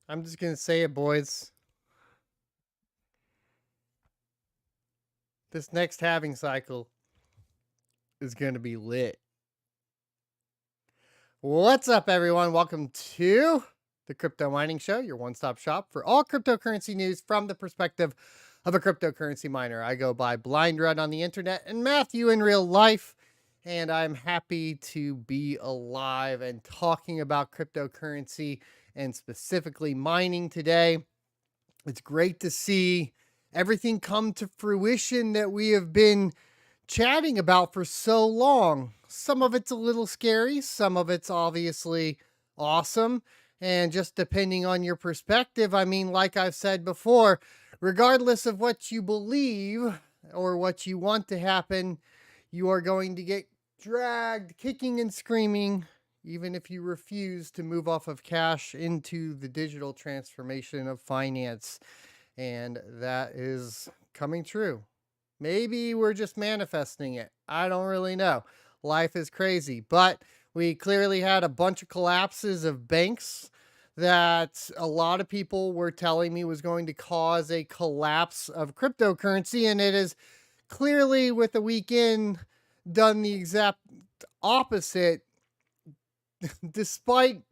I'm just going to say it, boys. This next halving cycle is going to be lit. What's up, everyone? Welcome to the Crypto Mining Show, your one-stop shop for all cryptocurrency news from the perspective of a cryptocurrency miner. I go by Blind Run on the internet and Matthew in real life, and I'm happy to be alive and talking about cryptocurrency and specifically mining today. It's great to see everything come to fruition that we have been chatting about for so long. Some of it's a little scary, some of it's obviously awesome, and just depending on your perspective, I mean, like I've said before, regardless of what you believe or what you want to happen, you are going to get dragged kicking and screaming, even if you refuse to move off of cash into the digital transformation of finance. And that is coming true. Maybe we're just manifesting it. I don't really know. Life is crazy. But we clearly had a bunch of collapses of banks that a lot of people were telling me was going to cause a collapse of cryptocurrency. And it has clearly, with the weekend, done the exact opposite, despite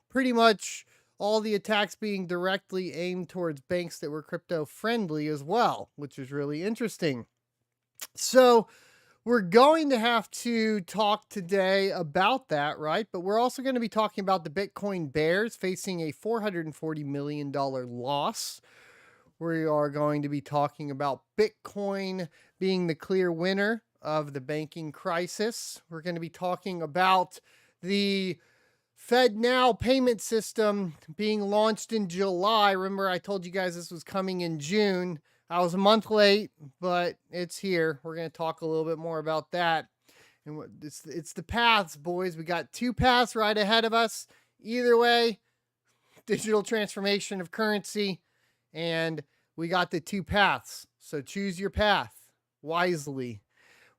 pretty much all the attacks being directly aimed towards banks that were crypto friendly as well, which is really interesting. So we're going to have to talk today about that, right? But we're also going to be talking about the Bitcoin bears facing a $440 million loss. We are going to be talking about Bitcoin being the clear winner of the banking crisis. We're going to be talking about the FedNow payment system being launched in July. Remember, I told you guys this was coming in June. I was a month late, but it's here. We're going to talk a little bit more about that. And it's the paths, boys. We got two paths right ahead of us. Either way, digital transformation of currency, and we got the two paths. So choose your path wisely.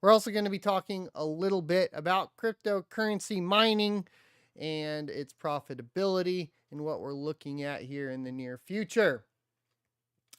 We're also going to be talking a little bit about cryptocurrency mining and its profitability and what we're looking at here in the near future.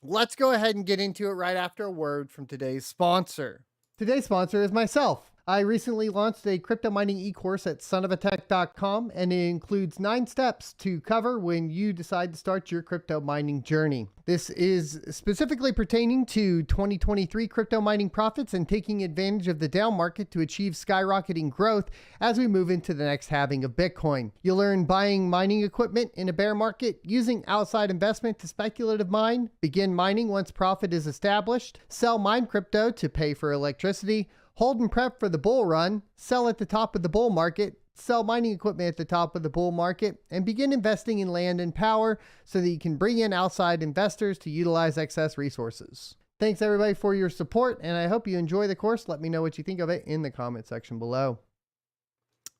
Let's go ahead and get into it right after a word from today's sponsor. Today's sponsor is myself. I recently launched a crypto mining e-course at sonofatech.com, and it includes 9 steps to cover when you decide to start your crypto mining journey. This is specifically pertaining to 2023 crypto mining profits and taking advantage of the down market to achieve skyrocketing growth as we move into the next halving of Bitcoin. You'll learn buying mining equipment in a bear market, using outside investment to speculative mine, begin mining once profit is established, sell mine crypto to pay for electricity, hold and prep for the bull run, sell at the top of the bull market, sell mining equipment at the top of the bull market, and begin investing in land and power so that you can bring in outside investors to utilize excess resources. Thanks everybody for your support, and I hope you enjoy the course. Let me know what you think of it in the comment section below.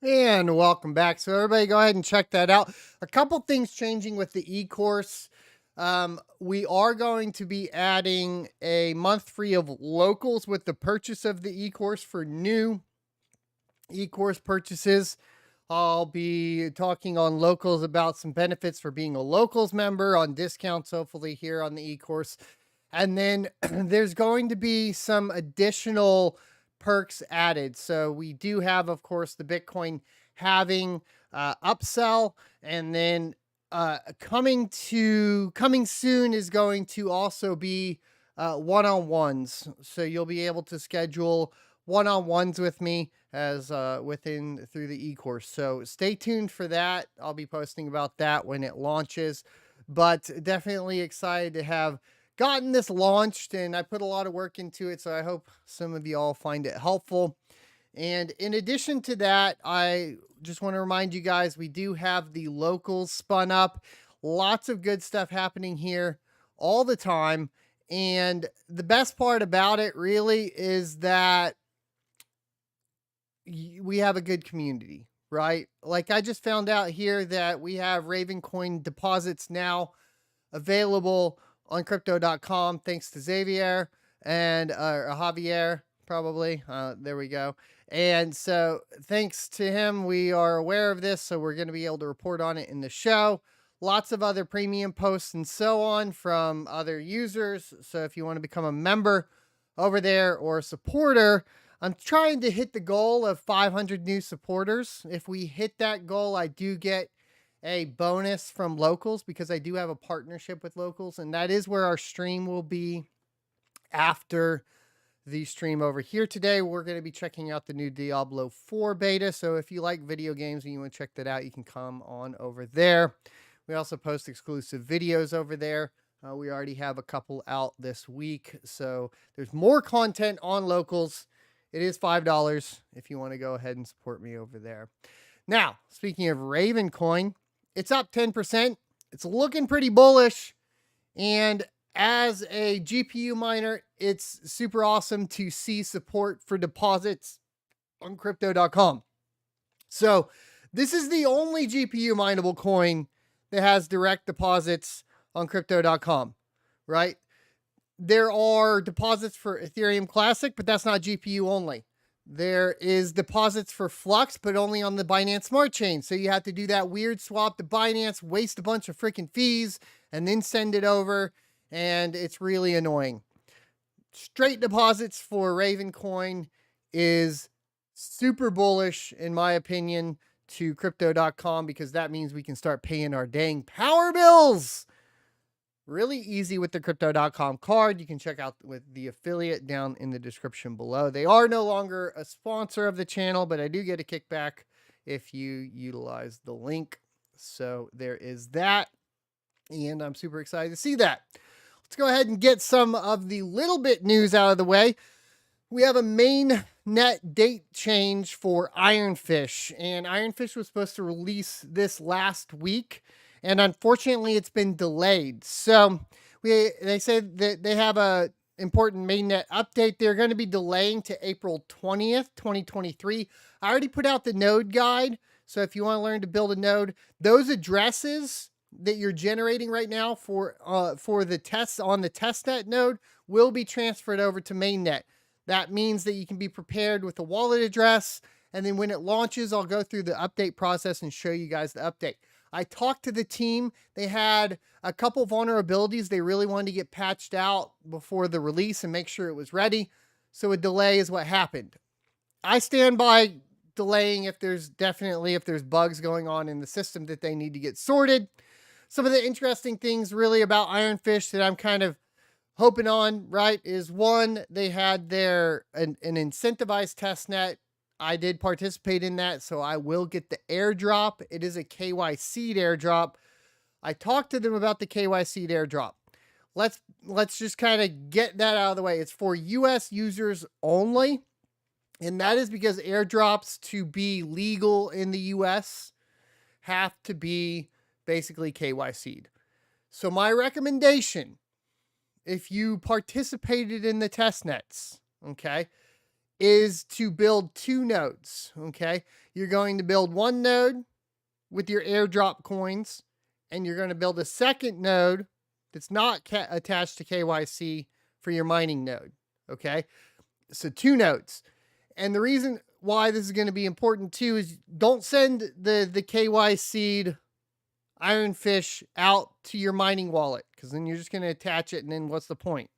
And welcome back. So everybody go ahead and check that out. A couple things changing with the Ecourse. We are going to be adding a month free of locals with the purchase of the Ecourse for new Ecourse purchases. I'll be talking on locals about some benefits for being a locals member, on discounts hopefully here on the Ecourse. And then there's going to be some additional perks added. So we do have, of course, the Bitcoin halving upsell, and then coming soon is going to also be one-on-ones. So you'll be able to schedule one-on-ones with me as through the Ecourse. So stay tuned for that. I'll be posting about that when it launches, but definitely excited to have gotten this launched, and I put a lot of work into it. So I hope some of you all find it helpful. And in addition to that, I just want to remind you guys, we do have the locals spun up. Lots of good stuff happening here all the time. And the best part about it really is that we have a good community, right? Like I just found out here that we have Ravencoin deposits now available on crypto.com, thanks to Xavier and Javier, probably. There we go. And so thanks to him, we are aware of this, so we're going to be able to report on it in the show. lots of other premium posts and so on from other users. So if you want to become a member over there or a supporter, I'm trying to hit the goal of 500 new supporters. If we hit that goal, I do get a bonus from Locals because I do have a partnership with Locals, and that is where our stream will be after the stream over here today. We're going to be checking out the new Diablo 4 beta. So if you like video games and you want to check that out, you can come on over there. We also post exclusive videos over there. We already have a couple out this week. So there's more content on Locals. It is $5 if you want to go ahead and support me over there. Now, speaking of Raven Coin, it's up 10%. It's looking pretty bullish. And as a GPU miner, it's super awesome to see support for deposits on crypto.com. So this is the only GPU mineable coin that has direct deposits on crypto.com, right? There are deposits for Ethereum Classic, but that's not GPU only. There is deposits for Flux, but only on the Binance Smart Chain. So you have to do that weird swap to Binance, waste a bunch of freaking fees, and then send it over. And it's really annoying. Straight deposits for Raven Coin is super bullish, in my opinion, to crypto.com, because that means we can start paying our dang power bills. Really easy with the crypto.com card. You can check out with the affiliate down in the description below. They are no longer a sponsor of the channel, but I do get a kickback if you utilize the link. So there is that. And I'm super excited to see that. Let's go ahead and get some of the little bit news out of the way. We have a mainnet date change for Ironfish, and Ironfish was supposed to release this last week, and unfortunately it's been delayed. So they said that they have a important mainnet update. They're going to be delaying to April 20th, 2023. I already put out the node guide, so if you want to learn to build a node, those addresses that you're generating right now for the tests on the testnet node will be transferred over to mainnet. That means that you can be prepared with a wallet address, and then when it launches, I'll go through the update process and show you guys the update. I talked to the team. They had a couple vulnerabilities they really wanted to get patched out before the release and make sure it was ready. So a delay is what happened. I stand by delaying if there's bugs going on in the system that they need to get sorted. Some of the interesting things really about Ironfish that I'm kind of hoping on, right, is one, they had an incentivized testnet. I did participate in that, so I will get the airdrop. It is a KYC airdrop. I talked to them about the KYC airdrop. Let's just kind of get that out of the way. It's for US users only, and that is because airdrops, to be legal in the US, have to be basically KYC'd. So my recommendation, if you participated in the testnets, okay, is to build 2 nodes, okay? You're going to build one node with your airdrop coins, and you're going to build a second node that's not attached to KYC for your mining node, okay? So 2 nodes. And the reason why this is going to be important too is don't send the KYC'd Ironfish out to your mining wallet, because then you're just going to attach it, and then what's the point?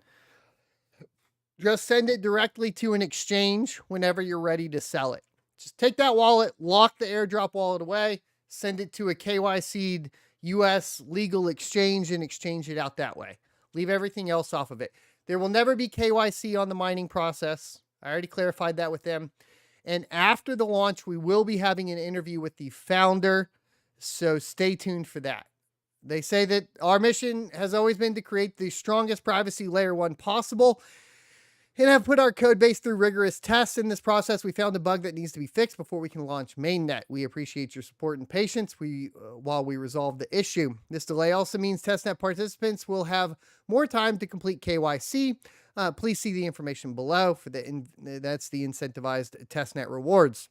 Just send it directly to an exchange whenever you're ready to sell it. Just take that wallet, lock the airdrop wallet away, send it to a KYC'd US legal exchange, and exchange it out that way. Leave everything else off of it. There will never be KYC on the mining process. I already clarified that with them. And after the launch, we will be having an interview with the founder. So stay tuned for that. They say that our mission has always been to create the strongest privacy layer 1 possible, and have put our code base through rigorous tests. In this process, we found a bug that needs to be fixed before we can launch mainnet. We appreciate your support and patience while we resolve the issue. This delay also means testnet participants will have more time to complete KYC. Please see the information below for that's the incentivized testnet rewards.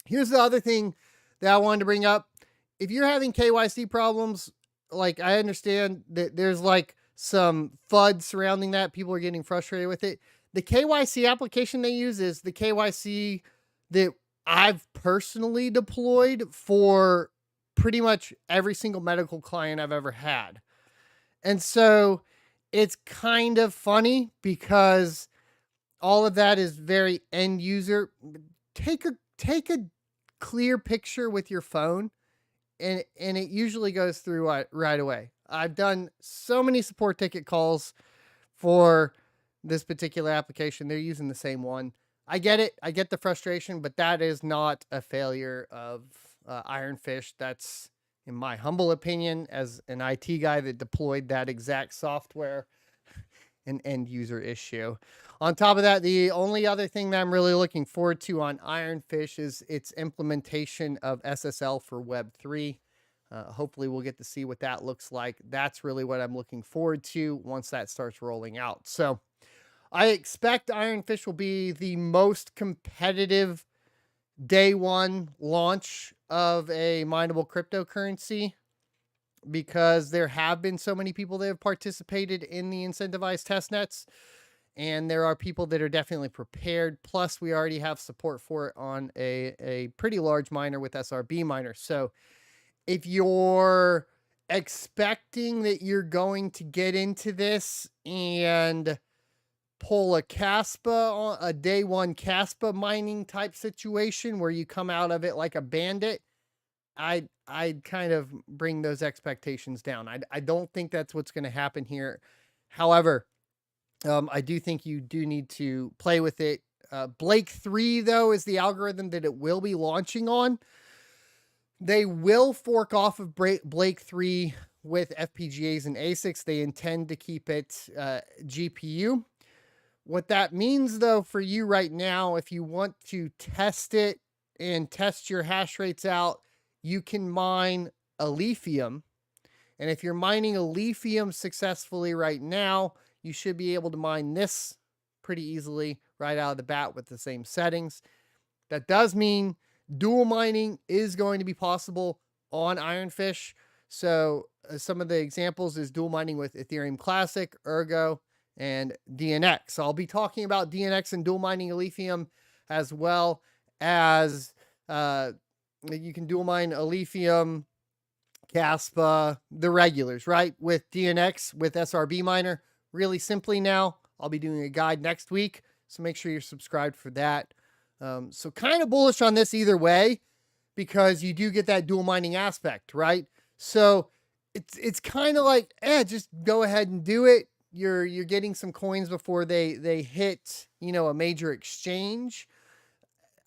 Here's the other thing that I wanted to bring up. If you're having KYC problems, like, I understand that there's like some FUD surrounding that. People are getting frustrated with it. The KYC application they use is the KYC that I've personally deployed for pretty much every single medical client I've ever had. And so it's kind of funny because all of that is very end user. Take a clear picture with your phone, and it usually goes through right away. I've done so many support ticket calls for this particular application. They're using the same one. I get it. I get the frustration, but that is not a failure of Ironfish. That's, in my humble opinion, as an IT guy that deployed that exact software, an end user issue. On top of that, the only other thing that I'm really looking forward to on Ironfish is its implementation of SSL for Web3. Hopefully we'll get to see what that looks like. That's really what I'm looking forward to once that starts rolling out. So I expect Ironfish will be the most competitive day one launch of a mineable cryptocurrency, because there have been so many people that have participated in the incentivized testnets, and there are people that are definitely prepared. Plus, we already have support for it on a pretty large miner with SRB miners. So if you're expecting that you're going to get into this and pull a kaspa, a day one kaspa mining type situation where you come out of it like a bandit, I'd kind of bring those expectations down. I don't think that's what's going to happen here. However, I do think you do need to play with it. Blake 3, though, is the algorithm that it will be launching on. They will fork off of Blake 3 with FPGAs and ASICs. They intend to keep it GPU. What that means, though, for you right now, if you want to test it and test your hash rates out, you can mine Alephium. And if you're mining Alephium successfully right now, you should be able to mine this pretty easily right out of the bat with the same settings. That does mean dual mining is going to be possible on Ironfish. So some of the examples is dual mining with Ethereum Classic, Ergo, and DNX. So I'll be talking about DNX and dual mining Alephium, as well as you can dual mine Alephium, kaspa, the regulars, right? With DNX, with SRB miner. Really simply now, I'll be doing a guide next week, so make sure you're subscribed for that. So kind of bullish on this either way, because you do get that dual mining aspect, right? So it's kind of like, just go ahead and do it. You're getting some coins before they hit, a major exchange.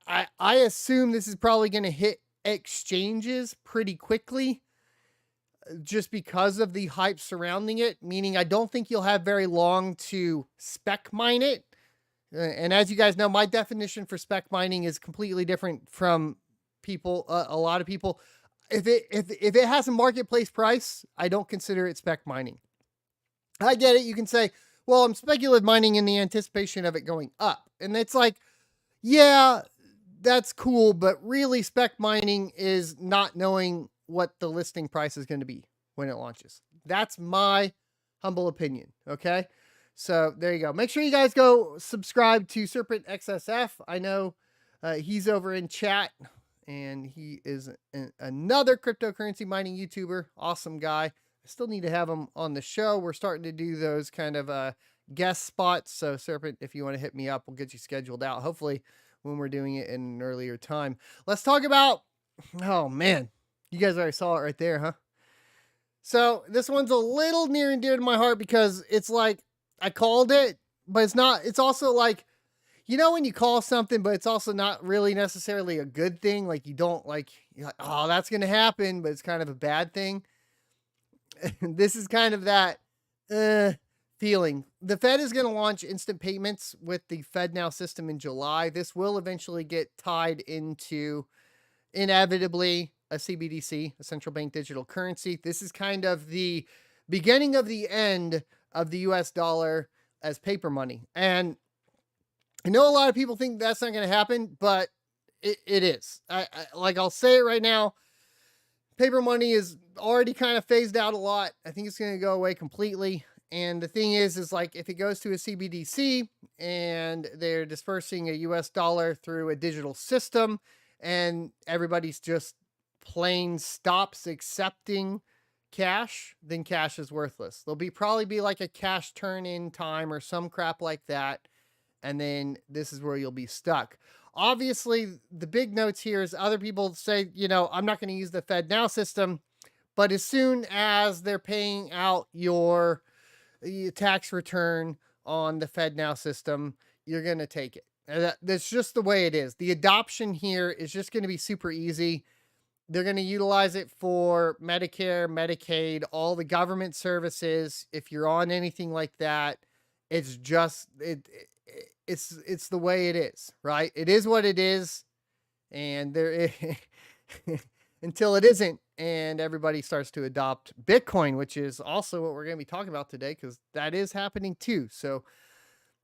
I assume this is probably going to hit exchanges pretty quickly, just because of the hype surrounding it, meaning I don't think you'll have very long to spec mine it. And as you guys know, my definition for spec mining is completely different from people, a lot of people. If it has a marketplace price, I don't consider it spec mining. I get it. You can say, well, I'm speculative mining in the anticipation of it going up. And it's like, yeah, that's cool. But really, spec mining is not knowing what the listing price is going to be when it launches. That's my humble opinion. Okay. So there you go. Make sure you guys go subscribe to Serpent XSF. I know he's over in chat, and he is another cryptocurrency mining YouTuber. Awesome guy. I still need to have him on the show. We're starting to do those kind of guest spots. So Serpent, if you want to hit me up, we'll get you scheduled out. Hopefully when we're doing it in an earlier time. Let's talk about, oh man, you guys already saw it right there, huh? So this one's a little near and dear to my heart, because it's like, I called it, but it's not. It's also like, when you call something, but it's also not really necessarily a good thing. Like you're like, oh, that's going to happen, but it's kind of a bad thing. This is kind of that feeling. The Fed is going to launch instant payments with the FedNow system in July. This will eventually get tied into, inevitably, a CBDC, a central bank digital currency. This is kind of the beginning of the end of the US dollar as paper money. And I know a lot of people think that's not going to happen, but it is. I'll say it right now. Paper money is already kind of phased out a lot. I think it's going to go away completely. And the thing is like, if it goes to a CBDC and they're dispersing a US dollar through a digital system, and everybody's just plane stops accepting cash, then cash is worthless. There'll probably be like a cash turn in time or some crap like that. And then this is where you'll be stuck. Obviously, the big notes here is other people say, I'm not going to use the FedNow system. But as soon as they're paying out your tax return on the FedNow system, you're going to take it. And that's just the way it is. The adoption here is just going to be super easy. They're going to utilize it for Medicare, Medicaid, all the government services. If you're on anything like that, it's just it's the way it is, right? It is what it is, and there until it isn't, and everybody starts to adopt Bitcoin, which is also what we're going to be talking about today, because that is happening too. So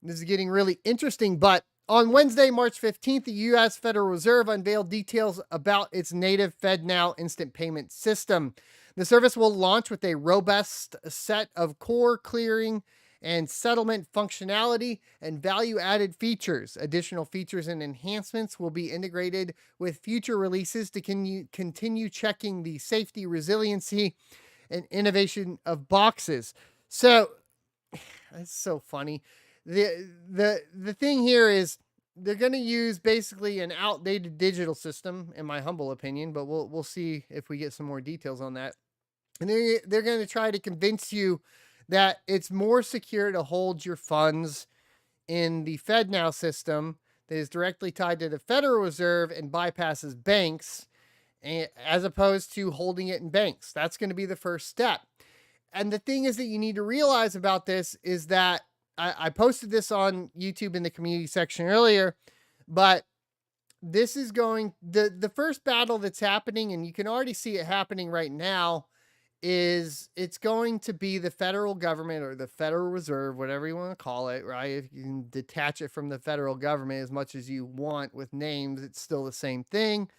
this is getting really interesting. But on Wednesday, March 15th, the U.S. Federal Reserve unveiled details about its native FedNow instant payment system. The service will launch with a robust set of core clearing and settlement functionality and value-added features. Additional features and enhancements will be integrated with future releases to continue checking the safety, resiliency, and innovation of boxes. So, it's so funny. The thing here is they're going to use basically an outdated digital system, in my humble opinion, but we'll see if we get some more details on that. And they're going to try to convince you that it's more secure to hold your funds in the FedNow system that is directly tied to the Federal Reserve and bypasses banks, as opposed to holding it in banks. That's going to be the first step. And the thing is that you need to realize about this is that I posted this on YouTube in the community section earlier, but this is the first battle that's happening, and you can already see it happening right now, is it's going to be the federal government or the Federal Reserve, whatever you want to call it, right? If you can detach it from the federal government as much as you want with names, it's still the same thing.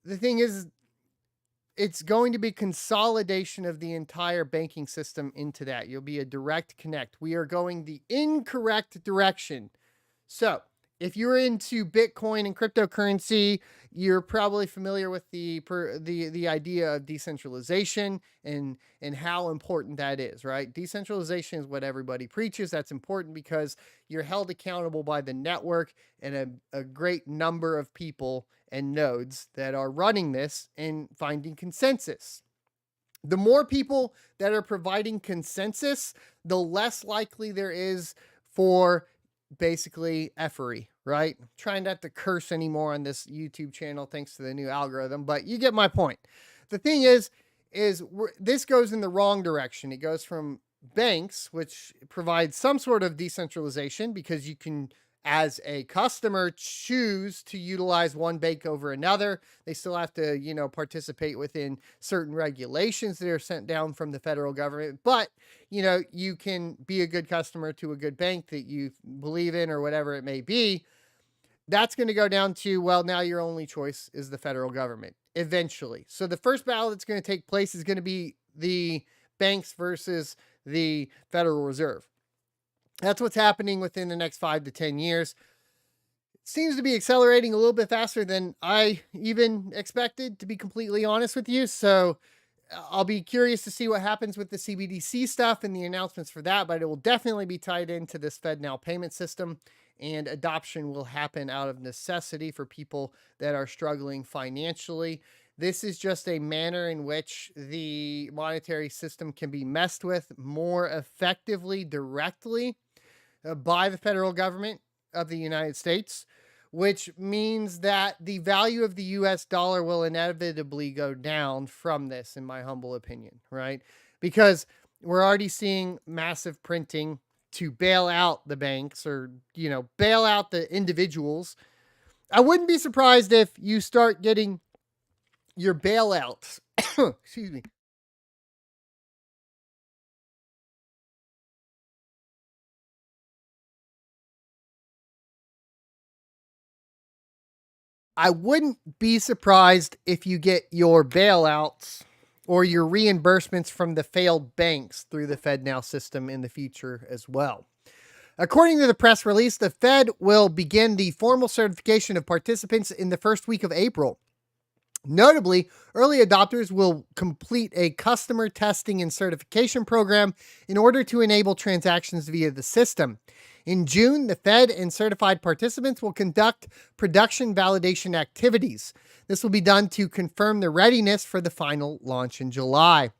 The thing is, it's going to be consolidation of the entire banking system into that. You'll be a direct connect. We are going the incorrect direction. So if you're into Bitcoin and cryptocurrency, you're probably familiar with the idea of decentralization and how important that is, right? Decentralization is what everybody preaches. That's important because you're held accountable by the network and a great number of people and nodes that are running this and finding consensus. The more people that are providing consensus, the less likely there is for basically effery, right? I'm trying not to curse anymore on this YouTube channel thanks to the new algorithm, but you get my point. The thing is this goes in the wrong direction. It goes from banks, which provide some sort of decentralization because you can, as a customer, choose to utilize one bank over another. They still have to, participate within certain regulations that are sent down from the federal government. But, you can be a good customer to a good bank that you believe in or whatever it may be. That's going to go down to, well, now your only choice is the federal government eventually. So the first battle that's going to take place is going to be the banks versus the Federal Reserve. That's what's happening within the next 5 to 10 years. It seems to be accelerating a little bit faster than I even expected, to be completely honest with you. So I'll be curious to see what happens with the CBDC stuff and the announcements for that, but it will definitely be tied into this FedNow payment system, and adoption will happen out of necessity for people that are struggling financially. This is just a manner in which the monetary system can be messed with more effectively directly by the federal government of the United States, which means that the value of the US dollar will inevitably go down from this, in my humble opinion, right? Because we're already seeing massive printing to bail out the banks or, bail out the individuals. I wouldn't be surprised if you start getting your bailouts, excuse me, I wouldn't be surprised if you get your bailouts or your reimbursements from the failed banks through the FedNow system in the future as well. According to the press release, the Fed will begin the formal certification of participants in the first week of April. Notably, early adopters will complete a customer testing and certification program in order to enable transactions via the system. In June, the Fed and certified participants will conduct production validation activities. This will be done to confirm the readiness for the final launch in July.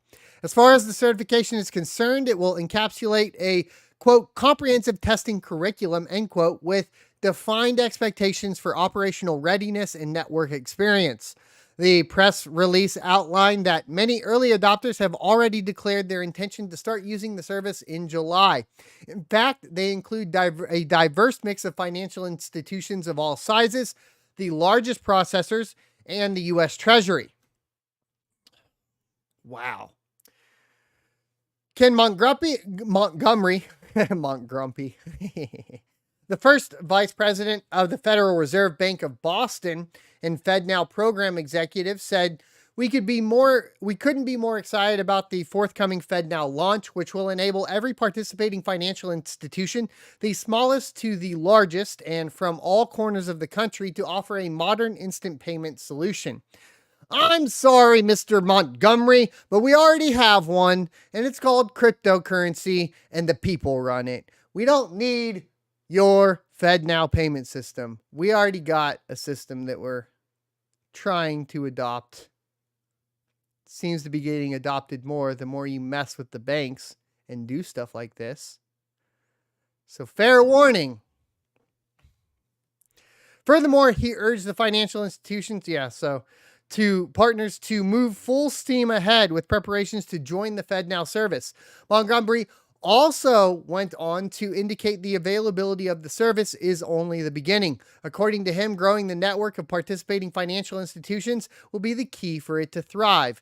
As far as the certification is concerned, it will encapsulate a, quote, comprehensive testing curriculum, end quote, with defined expectations for operational readiness and network experience. The press release outlined that many early adopters have already declared their intention to start using the service in July. In fact, they include a diverse mix of financial institutions of all sizes, the largest processors, and the U.S. Treasury. Wow. Ken Montgomery, Montgomery, the first vice president of the Federal Reserve Bank of Boston and FedNow program executive, said we couldn't be more excited about the forthcoming FedNow launch, which will enable every participating financial institution, the smallest to the largest, and from all corners of the country, to offer a modern instant payment solution. I'm sorry, Mr. Montgomery, but we already have one, and it's called cryptocurrency, and the people run it. We don't need your FedNow payment system. We already got a system that we're trying to adopt. Seems to be getting adopted more the more you mess with the banks and do stuff like this. So fair warning. Furthermore, he urged the financial institutions, to partners to move full steam ahead with preparations to join the FedNow service. Montgomery also went on to indicate the availability of the service is only the beginning. According to him, growing the network of participating financial institutions will be the key for it to thrive.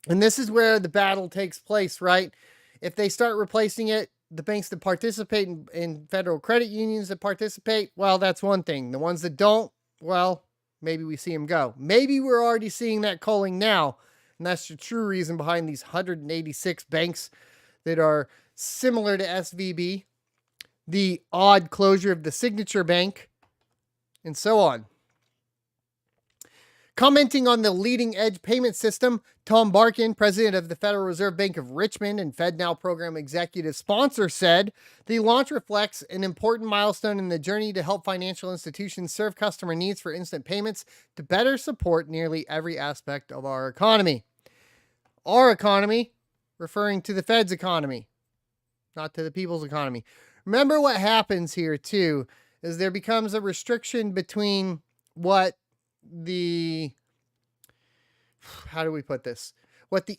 And this is where the battle takes place, right? If they start replacing it, the banks that participate in federal credit unions that participate, well, that's one thing. The ones that don't, well, maybe we see them go. Maybe we're already seeing that culling now. And that's the true reason behind these 186 banks that are similar to SVB, the odd closure of the Signature Bank, and so on. Commenting on the leading edge payment system, Tom Barkin, president of the Federal Reserve Bank of Richmond and FedNow program executive sponsor, said, the launch reflects an important milestone in the journey to help financial institutions serve customer needs for instant payments to better support nearly every aspect of our economy. Our economy, referring to the Fed's economy, not to the people's economy. Remember what happens here, too, is there becomes a restriction between what the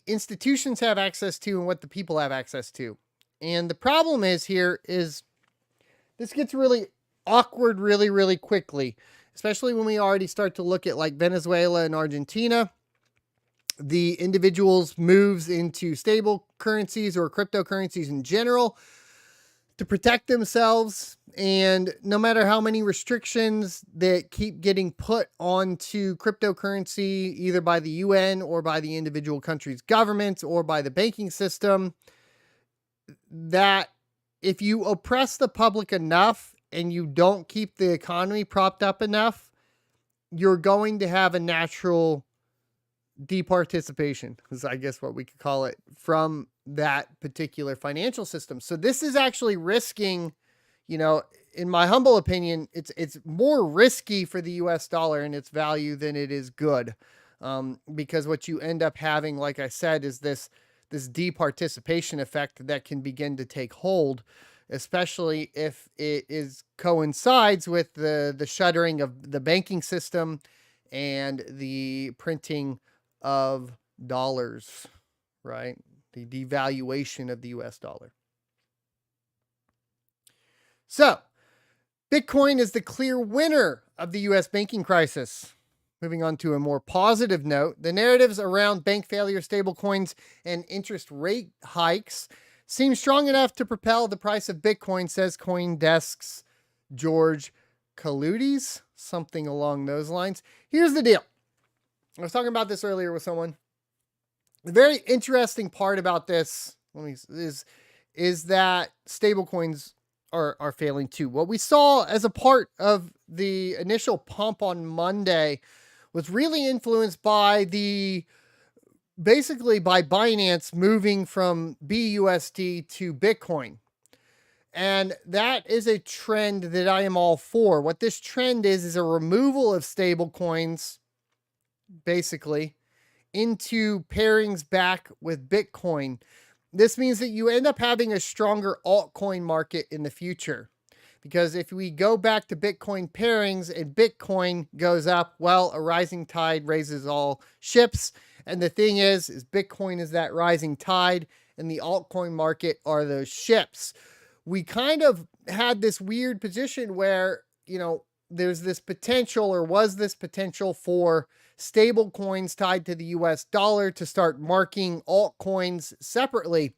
institutions have access to and what the people have access to. And the problem is this gets really awkward really, really quickly, especially when we already start to look at like Venezuela and Argentina. The individuals moves into stable currencies or cryptocurrencies in general to protect themselves. And no matter how many restrictions that keep getting put onto cryptocurrency, either by the UN or by the individual country's governments or by the banking system, that if you oppress the public enough and you don't keep the economy propped up enough, you're going to have a natural departicipation, is I guess what we could call it, from that particular financial system. So this is actually risking, in my humble opinion, it's more risky for the US dollar and its value than it is good. Because what you end up having, like I said, is this departicipation effect that can begin to take hold, especially if it coincides with the shuttering of the banking system and the printing of dollars, right? The devaluation of the US dollar. So, Bitcoin is the clear winner of the US banking crisis. Moving on to a more positive note, the narratives around bank failure, stablecoins, and interest rate hikes seem strong enough to propel the price of Bitcoin, says CoinDesk's George Kalutis, something along those lines. Here's the deal. I was talking about this earlier with someone. The very interesting part about this is that stablecoins are failing too. What we saw as a part of the initial pump on Monday was really influenced by basically by Binance moving from BUSD to Bitcoin. And that is a trend that I am all for. What this trend is a removal of stable coins, basically, into pairings back with Bitcoin. This means that you end up having a stronger altcoin market in the future. Because if we go back to Bitcoin pairings and Bitcoin goes up, well, a rising tide raises all ships. And the thing is Bitcoin is that rising tide and the altcoin market are those ships. We kind of had this weird position where, there's this potential, or was this potential, for stable coins tied to the US dollar to start marking altcoins separately.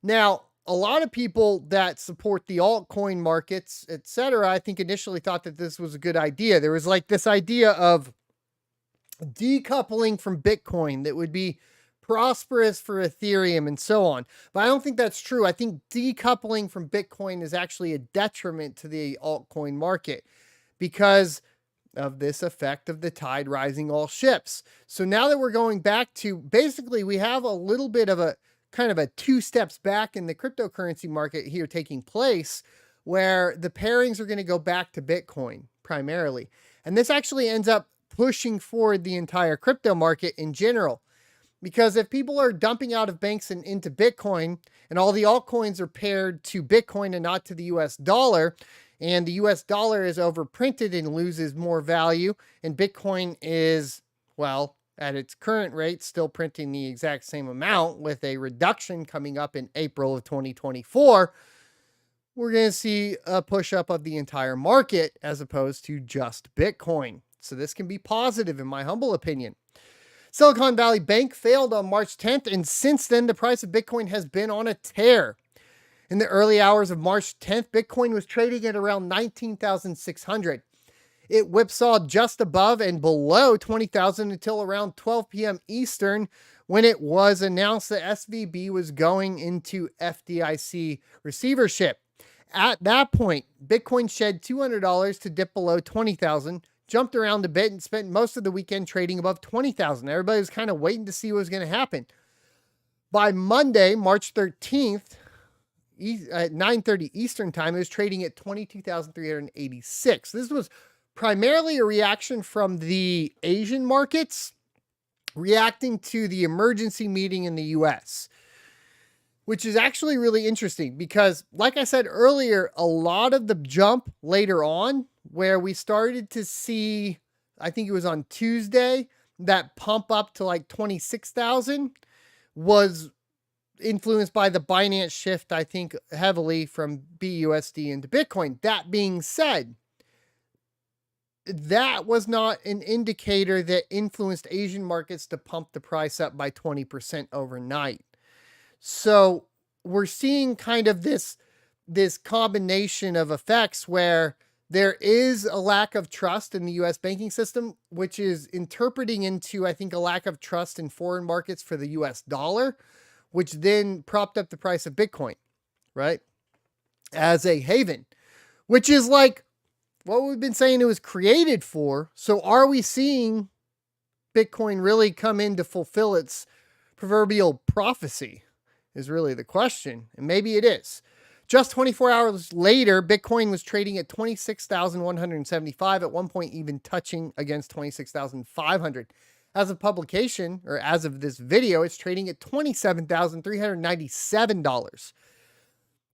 Now, a lot of people that support the altcoin markets, etc., I think initially thought that this was a good idea. There was like this idea of decoupling from Bitcoin that would be prosperous for Ethereum and so on. But I don't think that's true. I think decoupling from Bitcoin is actually a detriment to the altcoin market because of this effect of the tide rising all ships. So now that we're going back to, basically we have a little bit of a kind of a 2 steps back in the cryptocurrency market here taking place, where the pairings are going to go back to Bitcoin primarily. And this actually ends up pushing forward the entire crypto market in general. Because if people are dumping out of banks and into Bitcoin, and all the altcoins are paired to Bitcoin and not to the US dollar, and the US dollar is overprinted and loses more value, and Bitcoin is, well, at its current rate, still printing the exact same amount with a reduction coming up in April of 2024, we're going to see a push up of the entire market as opposed to just Bitcoin. So this can be positive in my humble opinion. Silicon Valley Bank failed on March 10th, and since then, the price of Bitcoin has been on a tear. In the early hours of March 10th, Bitcoin was trading at around 19,600. It whipsawed just above and below 20,000 until around 12 p.m. Eastern, when it was announced that SVB was going into FDIC receivership. At that point, Bitcoin shed $200 to dip below 20,000, jumped around a bit, and spent most of the weekend trading above 20,000. Everybody was kind of waiting to see what was going to happen. By Monday, March 13th, at 9:30 Eastern time, it was trading at 22,386. This was primarily a reaction from the Asian markets reacting to the emergency meeting in the US, which is actually really interesting because, like I said earlier, a lot of the jump later on, where we started to see, I think it was on Tuesday, that pump up to like 26,000 was influenced by the Binance shift, I think, heavily from BUSD into Bitcoin. That being said, that was not an indicator that influenced Asian markets to pump the price up by 20% overnight. So we're seeing kind of this combination of effects where there is a lack of trust in the US banking system, which is interpreting into, I think, a lack of trust in foreign markets for the US dollar, which then propped up the price of Bitcoin, right? As a haven, which is like what we've been saying it was created for. So are we seeing Bitcoin really come in to fulfill its proverbial prophecy is really the question. And maybe it is. Just 24 hours later, Bitcoin was trading at 26,175, at one point even touching against 26,500. As of publication, or as of this video, it's trading at $27,397.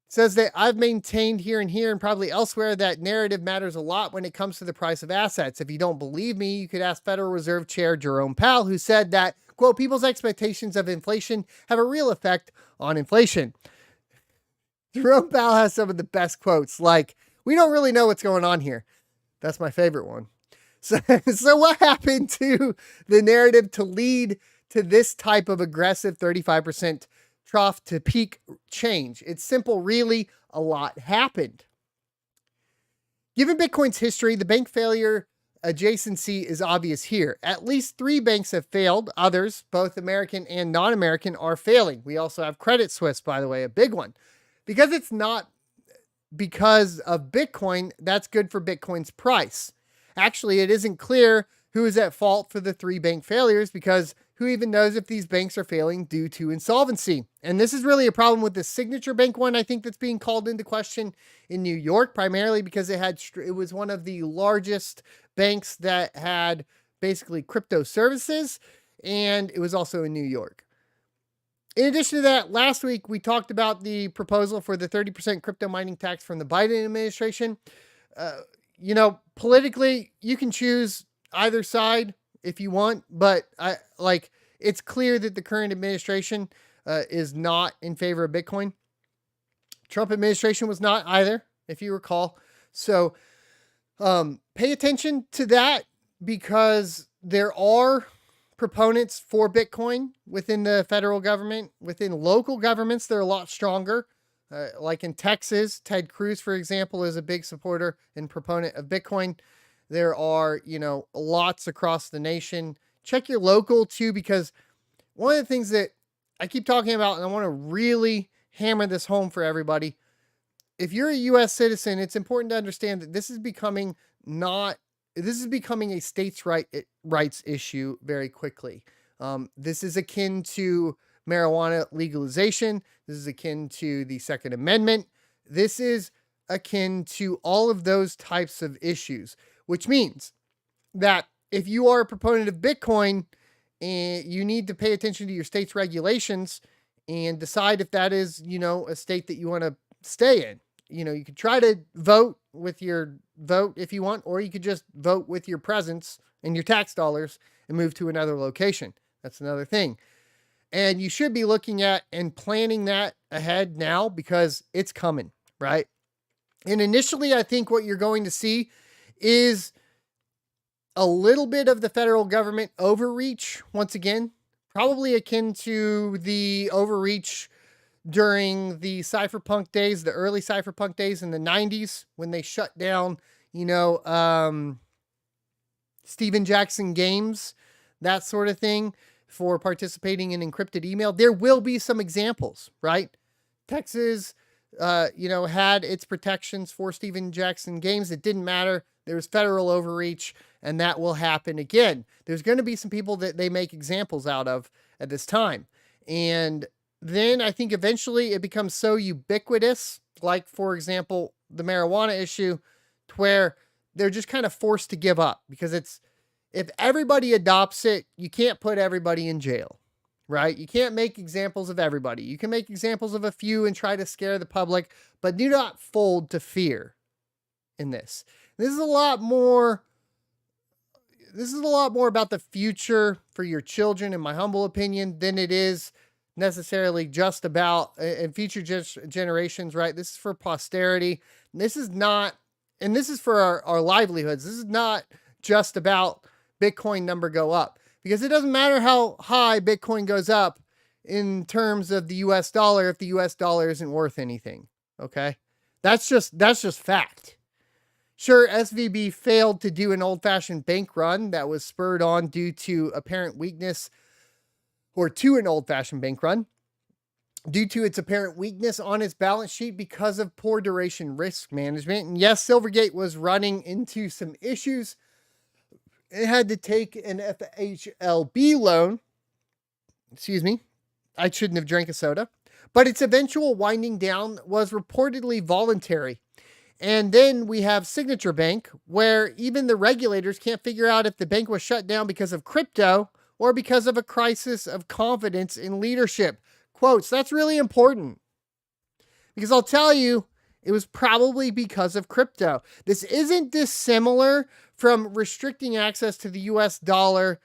Says that I've maintained here and probably elsewhere that narrative matters a lot when it comes to the price of assets. If you don't believe me, you could ask Federal Reserve Chair Jerome Powell, who said that, quote, people's expectations of inflation have a real effect on inflation. Jerome Powell has some of the best quotes, like, we don't really know what's going on here. That's my favorite one. So what happened to the narrative to lead to this type of aggressive 35% trough to peak change? It's simple, really. A lot happened. Given Bitcoin's history, the bank failure adjacency is obvious here. At least 3 banks have failed. Others, both American and non-American, are failing. We also have Credit Suisse, by the way, a big one. Because it's not because of Bitcoin, that's good for Bitcoin's price. Actually, it isn't clear who is at fault for the 3 bank failures, because who even knows if these banks are failing due to insolvency? And this is really a problem with the Signature Bank one, I think, that's being called into question in New York, primarily because it was one of the largest banks that had basically crypto services, and it was also in New York. In addition to that, last week we talked about the proposal for the 30% crypto mining tax from the Biden administration. Politically, you can choose either side if you want, but it's clear that the current administration is not in favor of Bitcoin. Trump administration was not either, if you recall. So pay attention to that, because there are proponents for Bitcoin within the federal government. Within local governments, they're a lot stronger. Like in Texas, Ted Cruz, for example, is a big supporter and proponent of Bitcoin. There are, lots across the nation. Check your local too, because one of the things that I keep talking about, and I want to really hammer this home for everybody, if you're a U.S. citizen, it's important to understand that this is becoming a states' rights issue very quickly. This is akin to marijuana legalization. This is akin to the Second Amendment. This is akin to all of those types of issues, which means that if you are a proponent of Bitcoin, you need to pay attention to your state's regulations and decide if that is, a state that you want to stay in. You could try to vote with your vote if you want, or you could just vote with your presence and your tax dollars and move to another location. That's another thing. And you should be looking at and planning that ahead now, because it's coming, right? And initially, I think what you're going to see is a little bit of the federal government overreach, once again, probably akin to the overreach during the cypherpunk days, the early cypherpunk days in the 90s, when they shut down, Stephen Jackson games, that sort of thing, for participating in encrypted email. There will be some examples, right? Texas, had its protections for Stephen Jackson games. It didn't matter. There was federal overreach, and that will happen again. There's going to be some people that they make examples out of at this time. And then I think eventually it becomes so ubiquitous, like, for example, the marijuana issue, to where they're just kind of forced to give up, because if everybody adopts it, you can't put everybody in jail, right? You can't make examples of everybody. You can make examples of a few and try to scare the public, but do not fold to fear in this. This is a lot more about the future for your children, in my humble opinion, than it is necessarily just about and future generations, right? This is for posterity. This is for our livelihoods. This is not just about Bitcoin number go up, because it doesn't matter how high Bitcoin goes up in terms of the US dollar if the US dollar isn't worth anything. Okay. That's just fact. Sure, SVB failed to do an old-fashioned bank run that was spurred on due to apparent weakness, or to an old-fashioned bank run due to its apparent weakness on its balance sheet because of poor duration risk management. And yes, Silvergate was running into some issues. It had to take an FHLB loan. Excuse me. I shouldn't have drank a soda. But its eventual winding down was reportedly voluntary. And then we have Signature Bank, where even the regulators can't figure out if the bank was shut down because of crypto or because of a crisis of confidence in leadership. Quotes, that's really important, because I'll tell you, it was probably because of crypto. This isn't dissimilar from restricting access to the US dollar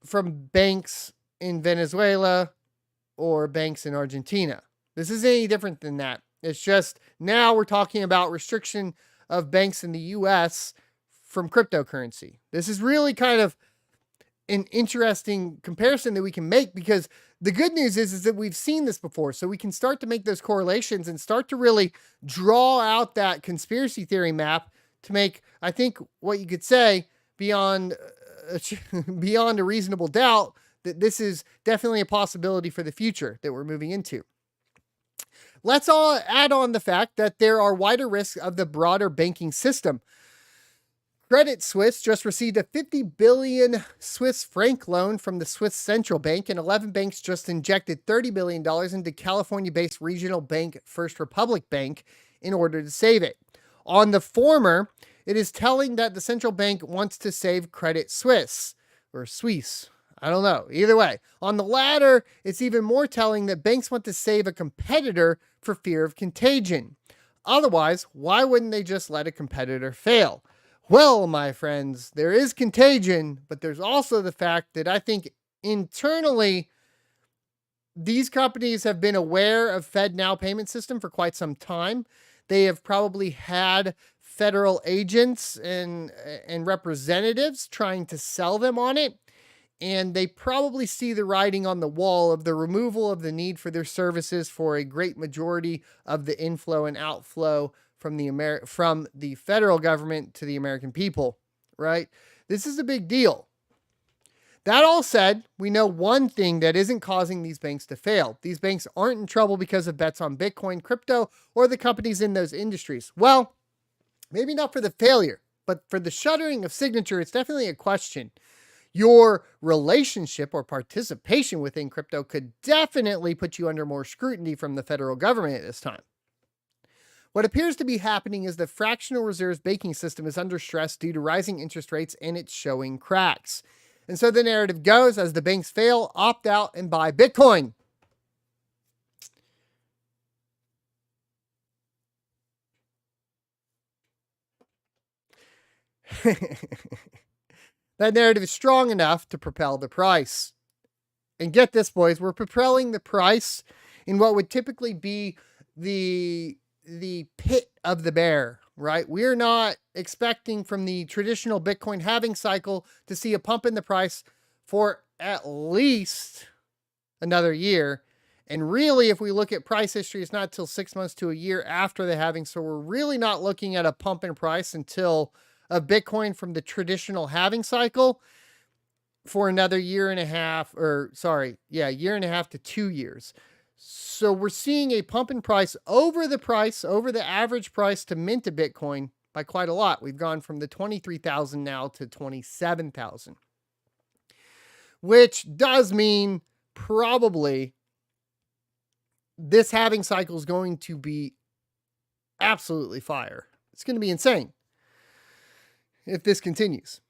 from banks in Venezuela or banks in Argentina. This isn't any different than that. It's just now we're talking about restriction of banks in the US from cryptocurrency. This is really kind of an interesting comparison that we can make, because the good news is that we've seen this before. So we can start to make those correlations and start to really draw out that conspiracy theory map to make, I think, what you could say beyond a reasonable doubt that this is definitely a possibility for the future that we're moving into. Let's all add on the fact that there are wider risks of the broader banking system. Credit Suisse just received a 50 billion Swiss franc loan from the Swiss Central Bank, and 11 banks just injected $30 billion into California-based regional bank First Republic Bank in order to save it. On the former, it is telling that the central bank wants to save Credit Suisse, or Suisse. I don't know. Either way. On the latter, it's even more telling that banks want to save a competitor for fear of contagion. Otherwise, why wouldn't they just let a competitor fail? Well, my friends, there is contagion, but there's also the fact that I think internally, these companies have been aware of FedNow payment system for quite some time. They have probably had federal agents and representatives trying to sell them on it. And they probably see the writing on the wall of the removal of the need for their services for a great majority of the inflow and outflow from the federal government to the American people, right? This is a big deal. That all said, we know one thing that isn't causing these banks to fail. These banks aren't in trouble because of bets on Bitcoin, crypto, or the companies in those industries. Well, maybe not for the failure, but for the shuttering of Signature, it's definitely a question. Your relationship or participation within crypto could definitely put you under more scrutiny from the federal government at this time. What appears to be happening is the fractional reserves banking system is under stress due to rising interest rates, and it's showing cracks. And so the narrative goes, as the banks fail, opt out and buy Bitcoin. That narrative is strong enough to propel the price. And get this, boys, we're propelling the price in what would typically be the pit of the bear, right? We're not expecting from the traditional Bitcoin halving cycle to see a pump in the price for at least another year. And really, if we look at price history, it's not till 6 months to a year after the halving. So we're really not looking at a pump in price until of Bitcoin from the traditional halving cycle for another year and a half to 2 years. So we're seeing a pump in price over the average price to mint a Bitcoin by quite a lot. We've gone from the 23,000 now to 27,000, which does mean probably this halving cycle is going to be absolutely fire. It's going to be insane if this continues.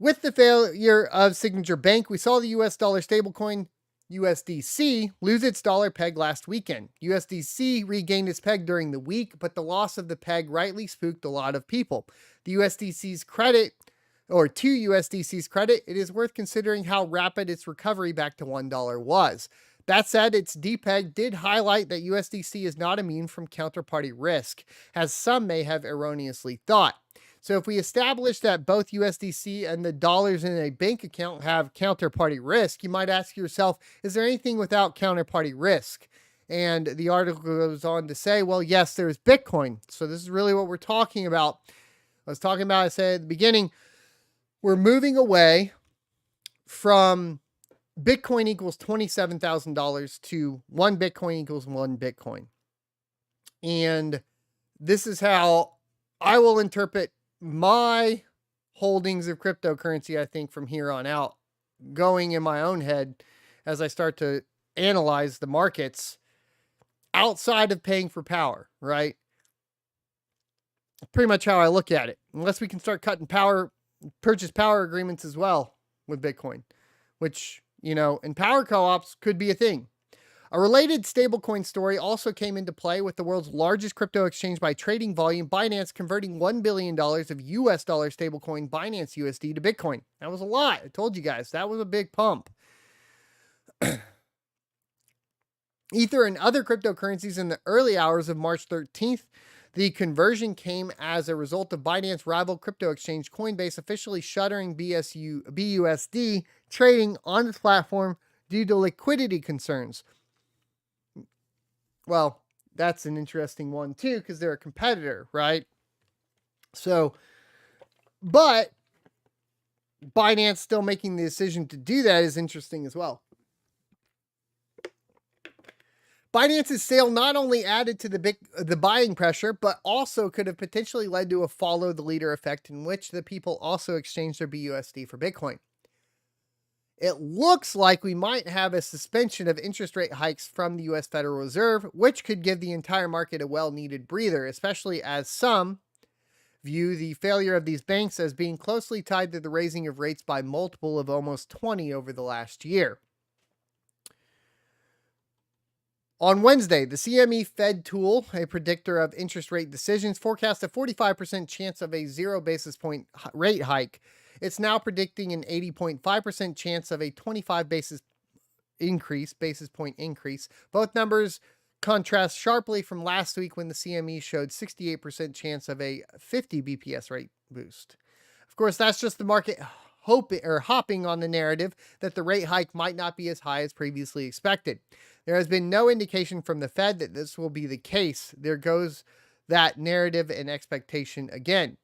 With the failure of Signature Bank, we saw the US dollar stablecoin USDC lose its dollar peg last weekend. USDC regained its peg during the week, but the loss of the peg rightly spooked a lot of people. To USDC's credit, it is worth considering how rapid its recovery back to $1 was. That said, its depeg did highlight that USDC is not immune from counterparty risk, as some may have erroneously thought. So if we establish that both USDC and the dollars in a bank account have counterparty risk, you might ask yourself, is there anything without counterparty risk? And the article goes on to say, well, yes, there's Bitcoin. So this is really what we're talking about. I said at the beginning, we're moving away from Bitcoin equals $27,000 to 1 Bitcoin equals 1 Bitcoin. And this is how I will interpret my holdings of cryptocurrency, I think, from here on out, going in my own head as I start to analyze the markets outside of paying for power, right? Pretty much how I look at it. Unless we can start cutting purchase power agreements as well with Bitcoin, which, in power co-ops could be a thing. A related stablecoin story also came into play with the world's largest crypto exchange by trading volume, Binance, converting $1 billion of US dollar stablecoin Binance USD to Bitcoin. That was a lot. I told you guys, that was a big pump. Ether and other cryptocurrencies in the early hours of March 13th, the conversion came as a result of Binance rival crypto exchange Coinbase officially shuttering BUSD trading on its platform due to liquidity concerns. Well, that's an interesting one too, because they're a competitor, right? So, but Binance still making the decision to do that is interesting as well. Binance's sale not only added to the buying pressure, but also could have potentially led to a follow the leader effect in which the people also exchanged their BUSD for Bitcoin. It looks like we might have a suspension of interest rate hikes from the US Federal Reserve, which could give the entire market a well-needed breather, especially as some view the failure of these banks as being closely tied to the raising of rates by multiple of almost 20 over the last year. On Wednesday, the CME Fed tool, a predictor of interest rate decisions, forecast a 45% chance of a 0 basis point rate hike. It's now predicting an 80.5% chance of a 25 basis point increase. Both numbers contrast sharply from last week when the CME showed 68% chance of a 50 BPS rate boost. Of course, that's just the market hopping on the narrative that the rate hike might not be as high as previously expected. There has been no indication from the Fed that this will be the case. There goes that narrative and expectation again.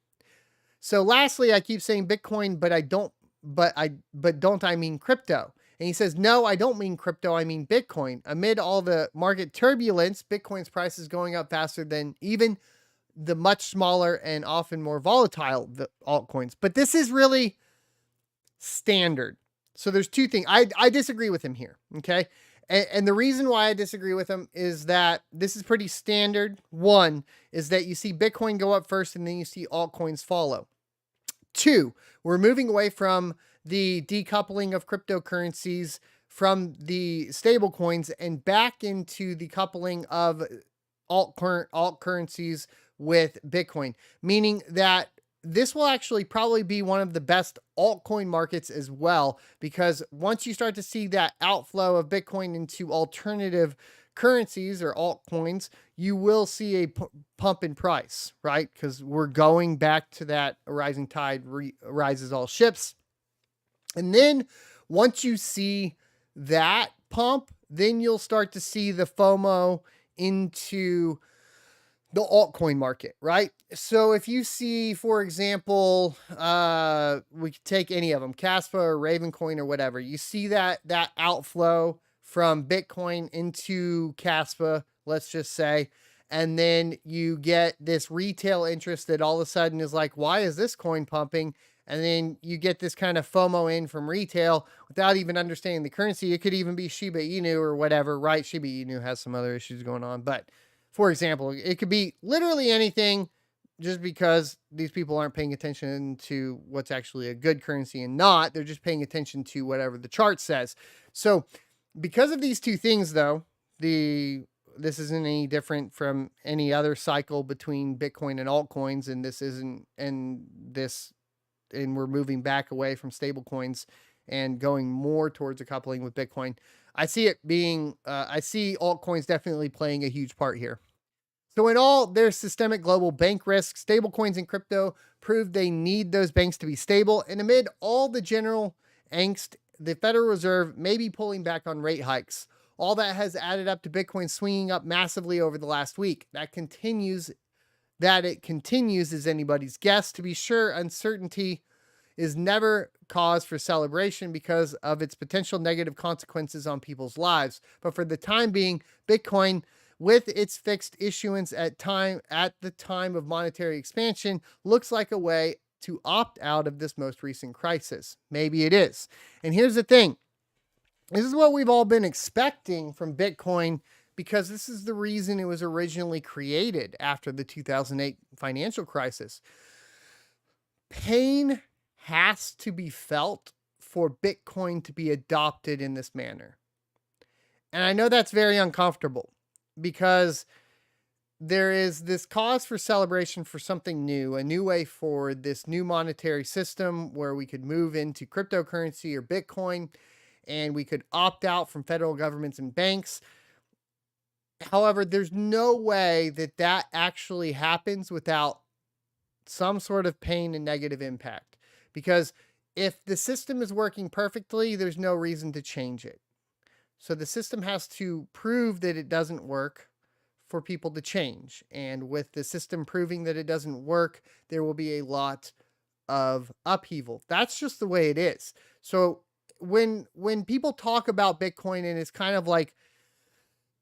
So lastly, I keep saying Bitcoin, but don't I mean crypto? And he says, no, I don't mean crypto, I mean Bitcoin. Amid all the market turbulence, Bitcoin's price is going up faster than even the much smaller and often more volatile altcoins. But this is really standard. So there's two things. I disagree with him here, okay? And the reason why I disagree with him is that this is pretty standard. One is that you see Bitcoin go up first and then you see altcoins follow. Two, we're moving away from the decoupling of cryptocurrencies from the stable coins and back into the coupling of alt currencies with Bitcoin, meaning that this will actually probably be one of the best altcoin markets as well, because once you start to see that outflow of Bitcoin into alternative currencies or altcoins, you will see a pump in price, right? Because we're going back to that rising tide rises all ships. And then once you see that pump, then you'll start to see the FOMO into the altcoin market, right? So if you see, for example, we could take any of them, kaspa or Ravencoin or whatever, you see that outflow from Bitcoin into kaspa, let's just say, and then you get this retail interest that all of a sudden is like, why is this coin pumping? And then you get this kind of FOMO in from retail without even understanding the currency. It could even be Shiba Inu or whatever, right? Shiba Inu has some other issues going on, but for example, it could be literally anything, just because these people aren't paying attention to what's actually a good currency and not. They're just paying attention to whatever the chart says. So because of these two things, though, this isn't any different from any other cycle between Bitcoin and altcoins, and we're moving back away from stable coins and going more towards a coupling with Bitcoin. I see altcoins definitely playing a huge part here. So in all, there's systemic global bank risk. Stablecoins and crypto prove they need those banks to be stable. And amid all the general angst, the Federal Reserve may be pulling back on rate hikes. All that has added up to Bitcoin swinging up massively over the last week. That it continues is anybody's guess. To be sure, uncertainty is never cause for celebration because of its potential negative consequences on people's lives. But for the time being, Bitcoin, with its fixed issuance at the time of monetary expansion, looks like a way to opt out of this most recent crisis. Maybe it is. And here's the thing. This is what we've all been expecting from Bitcoin, because this is the reason it was originally created after the 2008 financial crisis. Pain has to be felt for Bitcoin to be adopted in this manner. And I know that's very uncomfortable, because there is this cause for celebration for something new, a new way forward, this new monetary system where we could move into cryptocurrency or Bitcoin, and we could opt out from federal governments and banks. However, there's no way that actually happens without some sort of pain and negative impact. Because if the system is working perfectly, there's no reason to change it. So the system has to prove that it doesn't work for people to change. And with the system proving that it doesn't work, there will be a lot of upheaval. That's just the way it is. So when people talk about Bitcoin, and it's kind of like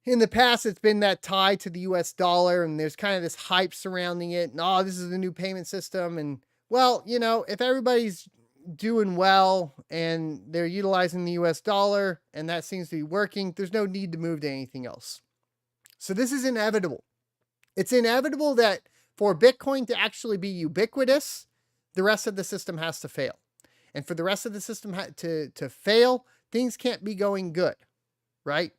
in the past, it's been that tie to the US dollar, and there's kind of this hype surrounding it. And, oh, this is the new payment system. And, well, you know, if everybody's doing well and they're utilizing the US dollar and that seems to be working, there's no need to move to anything else. So this is inevitable. It's inevitable that for Bitcoin to actually be ubiquitous, the rest of the system has to fail. And for the rest of the system to fail, things can't be going good, right?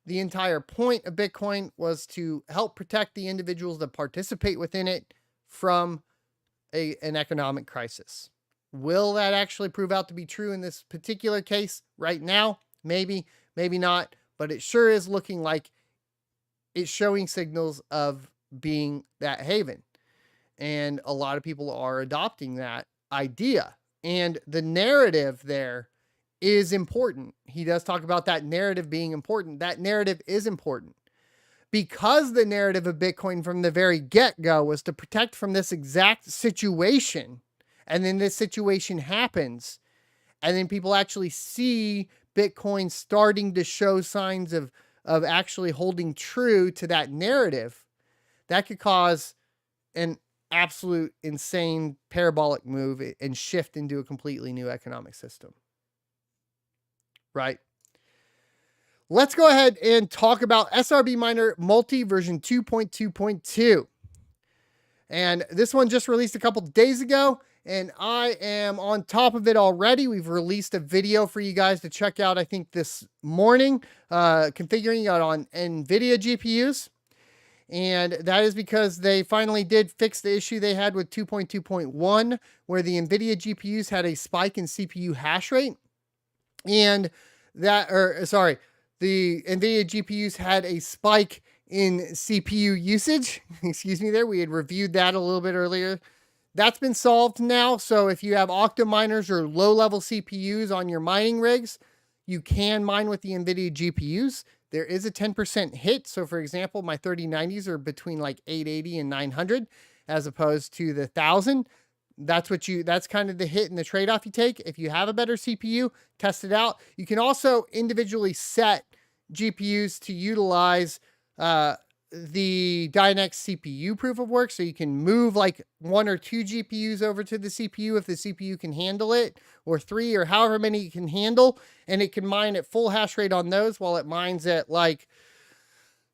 The entire point of Bitcoin was to help protect the individuals that participate within it from an economic crisis. Will that actually prove out to be true in this particular case right now? Maybe, maybe not, but it sure is looking like it's showing signals of being that haven. And a lot of people are adopting that idea. And the narrative there is important. He does talk about that narrative being important. That narrative is important because the narrative of Bitcoin from the very get-go was to protect from this exact situation. And then this situation happens. And then people actually see Bitcoin starting to show signs of actually holding true to that narrative. That could cause an absolute insane parabolic move and shift into a completely new economic system. Right? Let's go ahead and talk about SRB Miner Multi version 2.2.2. And this one just released a couple days ago, and I am on top of it already. We've released a video for you guys to check out, I think this morning, configuring it on NVIDIA GPUs. And that is because they finally did fix the issue they had with 2.2.1, where the NVIDIA GPUs had a spike in CPU hash rate. And the NVIDIA GPUs had a spike in CPU usage. Excuse me there. We had reviewed that a little bit earlier. That's been solved now. So if you have octominers or low-level CPUs on your mining rigs, you can mine with the NVIDIA GPUs. There is a 10% hit. So for example, my 3090s are between like 880 and 900 as opposed to the 1000. That's kind of the hit and the trade-off you take. If you have a better CPU, test it out. You can also individually set GPUs to utilize the Dynex CPU proof of work. So you can move like 1 or 2 GPUs over to the CPU if the CPU can handle it, or 3 or however many you can handle. And it can mine at full hash rate on those while it mines at like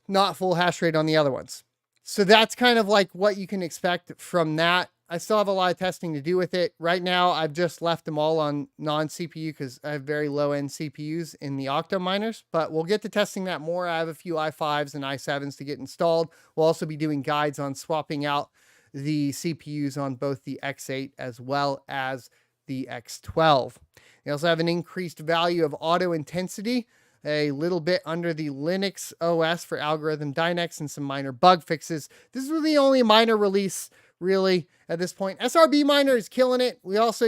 not full hash rate on the other ones. So that's kind of like what you can expect from that. I still have a lot of testing to do with it. Right now, I've just left them all on non-CPU because I have very low-end CPUs in the Octo miners, but we'll get to testing that more. I have a few i5s and i7s to get installed. We'll also be doing guides on swapping out the CPUs on both the X8 as well as the X12. They also have an increased value of auto intensity, a little bit under the Linux OS for algorithm Dynex, and some minor bug fixes. This is the only minor release really at this point. SRB Miner is killing it. We also,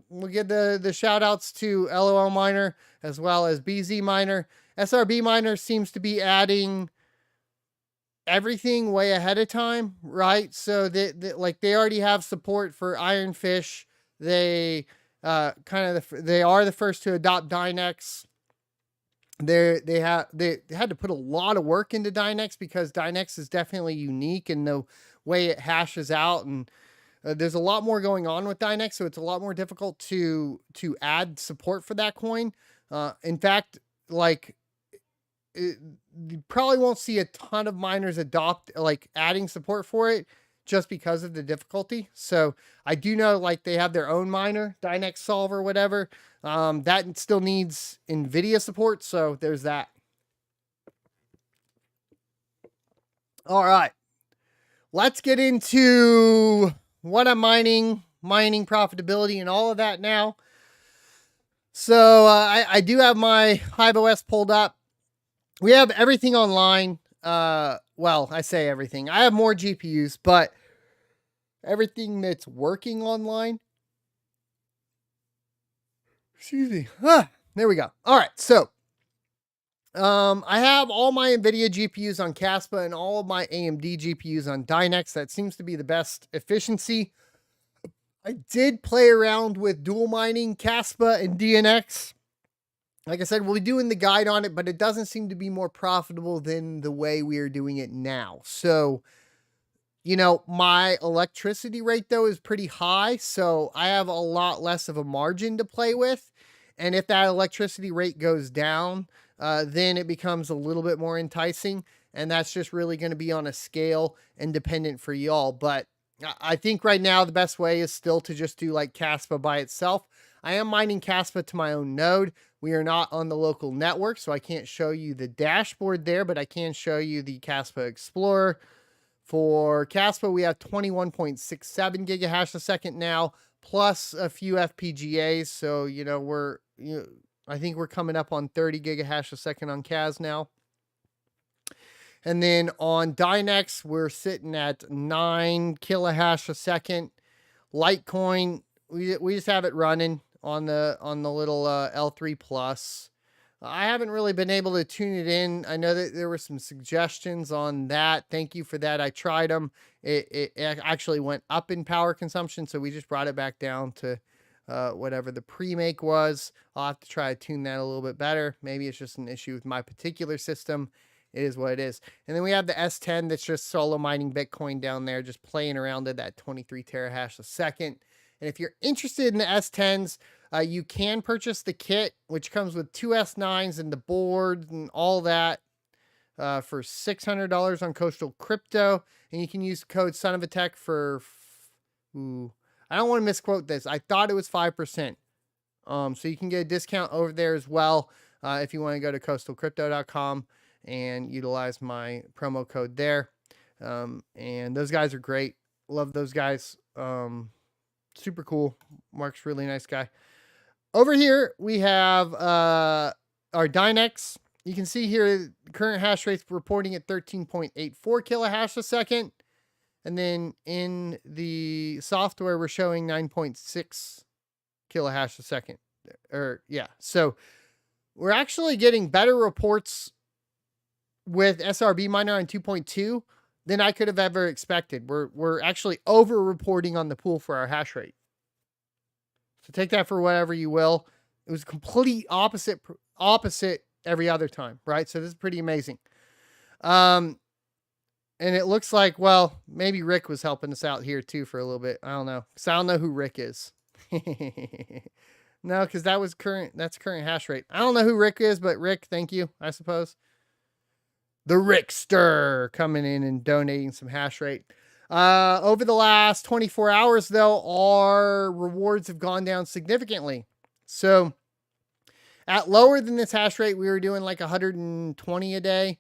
we'll give the shout outs to LOL Miner as well as BZ Miner. SRB Miner seems to be adding everything way ahead of time, right? So they already have support for Ironfish. They are the first to adopt Dynex. They had to put a lot of work into Dynex because Dynex is definitely unique in the way it hashes out, and there's a lot more going on with Dynex, so it's a lot more difficult to add support for that coin. In fact, you probably won't see a ton of miners adopt adding support for it just because of the difficulty. So I do know they have their own miner, Dynex Solve or whatever. That still needs NVIDIA support, so there's that. All right. Let's get into what I'm mining profitability and all of that now. So I do have my HiveOS pulled up. We have everything online. Well, I say everything. I have more GPUs, but everything that's working online. Excuse me. There we go. All right. So I have all my NVIDIA GPUs on kaspa and all of my AMD GPUs on Dynex. That seems to be the best efficiency. I did play around with dual mining kaspa and DNX. like I said, we'll be doing the guide on it, but it doesn't seem to be more profitable than the way we are doing it now. So, you know, my electricity rate though is pretty high, so I have a lot less of a margin to play with. And if that electricity rate goes down, then it becomes a little bit more enticing. And that's just really going to be on a scale and dependent for y'all. But I think right now the best way is still to just do like kaspa by itself. I am mining kaspa to my own node. We are not on the local network, so I can't show you the dashboard there, but I can show you the kaspa Explorer. For kaspa, we have 21.67 gigahash a second now, plus a few FPGAs. So, you know, I think we're coming up on 30 gigahash a second on KAS now. And then on Dynex, we're sitting at 9 kilohash a second. Litecoin, we just have it running on the little L3 Plus. I haven't really been able to tune it in. I know that there were some suggestions on that. Thank you for that. I tried them. It actually went up in power consumption, so we just brought it back down to whatever the pre-make was. I'll have to try to tune that a little bit better. Maybe it's just an issue with my particular system. It is what it is. And then we have the S10 that's just solo mining Bitcoin down there, just playing around at that 23 terahash a second. And if you're interested in the S10s, you can purchase the kit, which comes with 2 S9s and the board and all that for $600 on Coastal Crypto. And you can use code Son of a Tech for, I don't want to misquote this. I thought it was 5%. So you can get a discount over there as well if you want to go to coastalcrypto.com and utilize my promo code there. And those guys are great. Love those guys. Super cool. Mark's really nice guy. Over here, we have our Dynex. You can see here, current hash rate's reporting at 13.84 kilohash a second. And then in the software, we're showing 9.6 kilohash a second. So we're actually getting better reports with SRB Miner on 2.2 than I could have ever expected. We're actually over reporting on the pool for our hash rate. So take that for whatever you will. It was complete opposite every other time, right? So this is pretty amazing. And it looks like, well, maybe Rick was helping us out here too for a little bit. I don't know. Because I don't know who Rick is. No, because that's current hash rate. I don't know who Rick is, but Rick, thank you, I suppose. The Rickster coming in and donating some hash rate. Over the last 24 hours, though, our rewards have gone down significantly. So at lower than this hash rate, we were doing like 120 a day.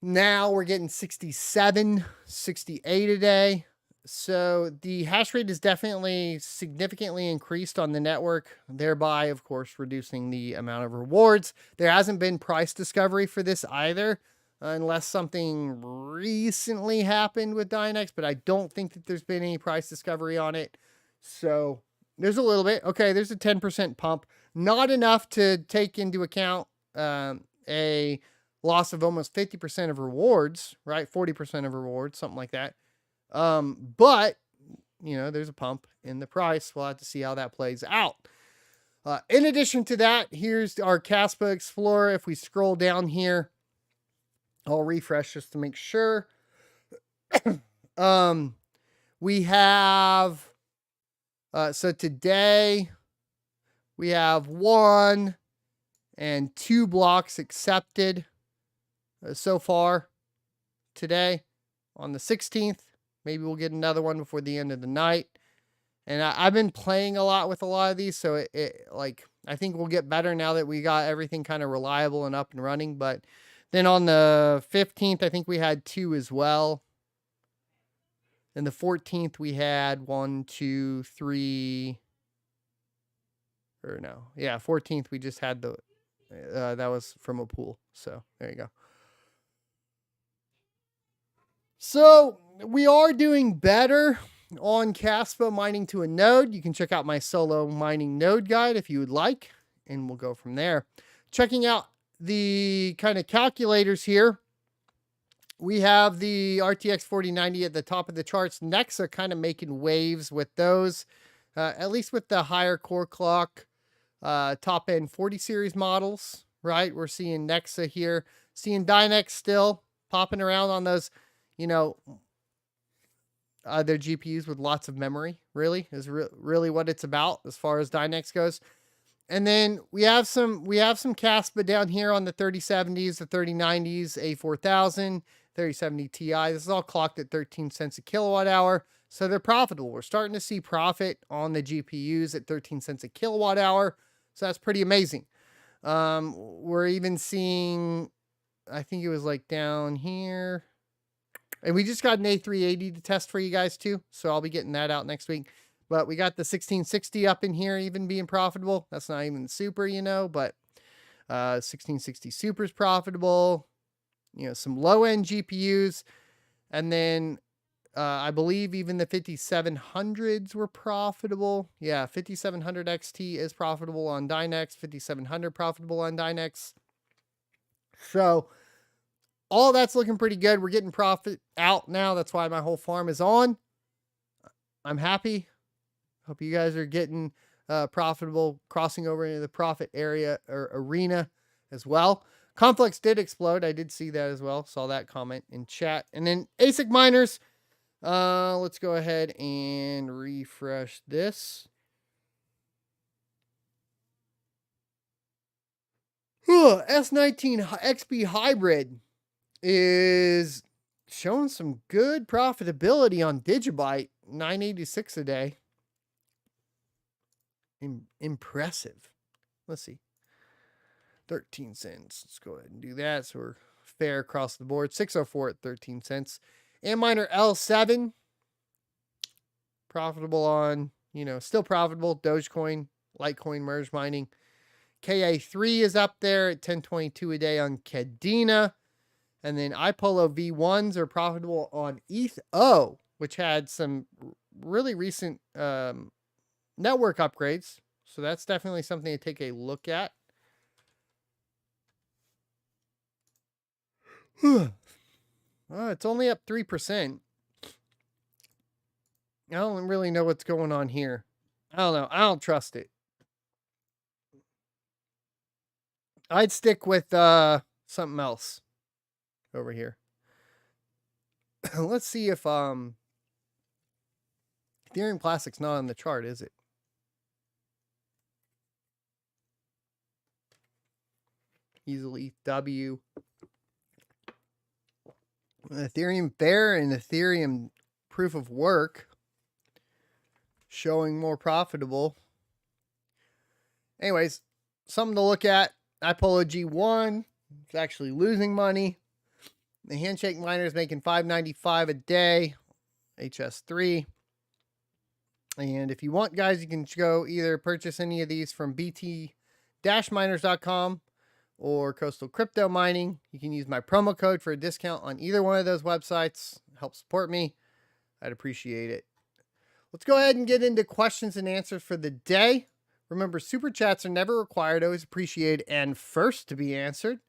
Now we're getting 67, 68 a day. So the hash rate is definitely significantly increased on the network, thereby, of course, reducing the amount of rewards. There hasn't been price discovery for this either, unless something recently happened with Dynex, but I don't think that there's been any price discovery on it. So there's a little bit. Okay, there's a 10% pump. Not enough to take into account a loss of almost 50% of rewards, right? 40% of rewards, something like that. But, you know, there's a pump in the price. We'll have to see how that plays out. In addition to that, here's our kaspa Explorer. If we scroll down here, I'll refresh just to make sure. We have, so today we have 1 and 2 blocks accepted so far today on the 16th. Maybe we'll get another one before the end of the night. And I've been playing a lot with a lot of these, so I think we'll get better now that we got everything kind of reliable and up and running. But then on the 15th, I think we had 2 as well. And the 14th, we had 1, 2, 3. Or no. Yeah, 14th, we just had that was from a pool. So there you go. So we are doing better on kaspa mining to a node. You can check out my solo mining node guide if you would like, and we'll go from there. Checking out the kind of calculators here, we have the RTX 4090 at the top of the charts. Nexa kind of making waves with those, at least with the higher core clock. top end 40 series models, right? We're seeing Nexa here, seeing Dynex still popping around on those, you know, their GPUs with lots of memory, really, is really what it's about as far as Dynex goes. And then we have some kaspa down here on the 3070s, the 3090s, A4000, 3070 Ti. This is all clocked at 13 cents a kilowatt hour. So they're profitable. We're starting to see profit on the GPUs at 13 cents a kilowatt hour. So that's pretty amazing. We're even seeing, I think it was like down here. And we just got an A380 to test for you guys too. So I'll be getting that out next week. But we got the 1660 up in here even being profitable. That's not even super, you know, but 1660 Super is profitable. You know, some low-end GPUs. And then I believe even the 5700s were profitable. Yeah, 5700 XT is profitable on Dynex. 5700 profitable on Dynex. So all that's looking pretty good. We're getting profit out now. That's why my whole farm is on. I'm happy. Hope you guys are getting profitable, crossing over into the profit area or arena as well. Conflux did explode. I did see that as well. Saw that comment in chat. And then ASIC miners. Let's go ahead and refresh this. S19 XP Hybrid is showing some good profitability on Digibyte, 986 a day. Impressive. Let's see. 13 cents. Let's go ahead and do that. So we're fair across the board. 604 at 13 cents. Antminer L7. Profitable on, you know, still profitable. Dogecoin, Litecoin merge mining. KA3 is up there at 1022 a day on Kadena. And then iPolo V1s are profitable on ETH, which had some really recent network upgrades. So that's definitely something to take a look at. It's only up 3%. I don't really know what's going on here. I don't know. I don't trust it. I'd stick with something else over here. Let's see if Ethereum Classic's not on the chart, is it? Easily W. Ethereum Fair and Ethereum Proof of Work showing more profitable. Anyways, something to look at. iPolo G1 is actually losing money. The handshake miner is making $5.95 a day. HS3. And if you want, guys, you can go either purchase any of these from bt-miners.com or Coastal Crypto Mining. You can use my promo code for a discount on either one of those websites. Help support me. I'd appreciate it. Let's go ahead and get into questions and answers for the day. Remember, super chats are never required, always appreciated, and first to be answered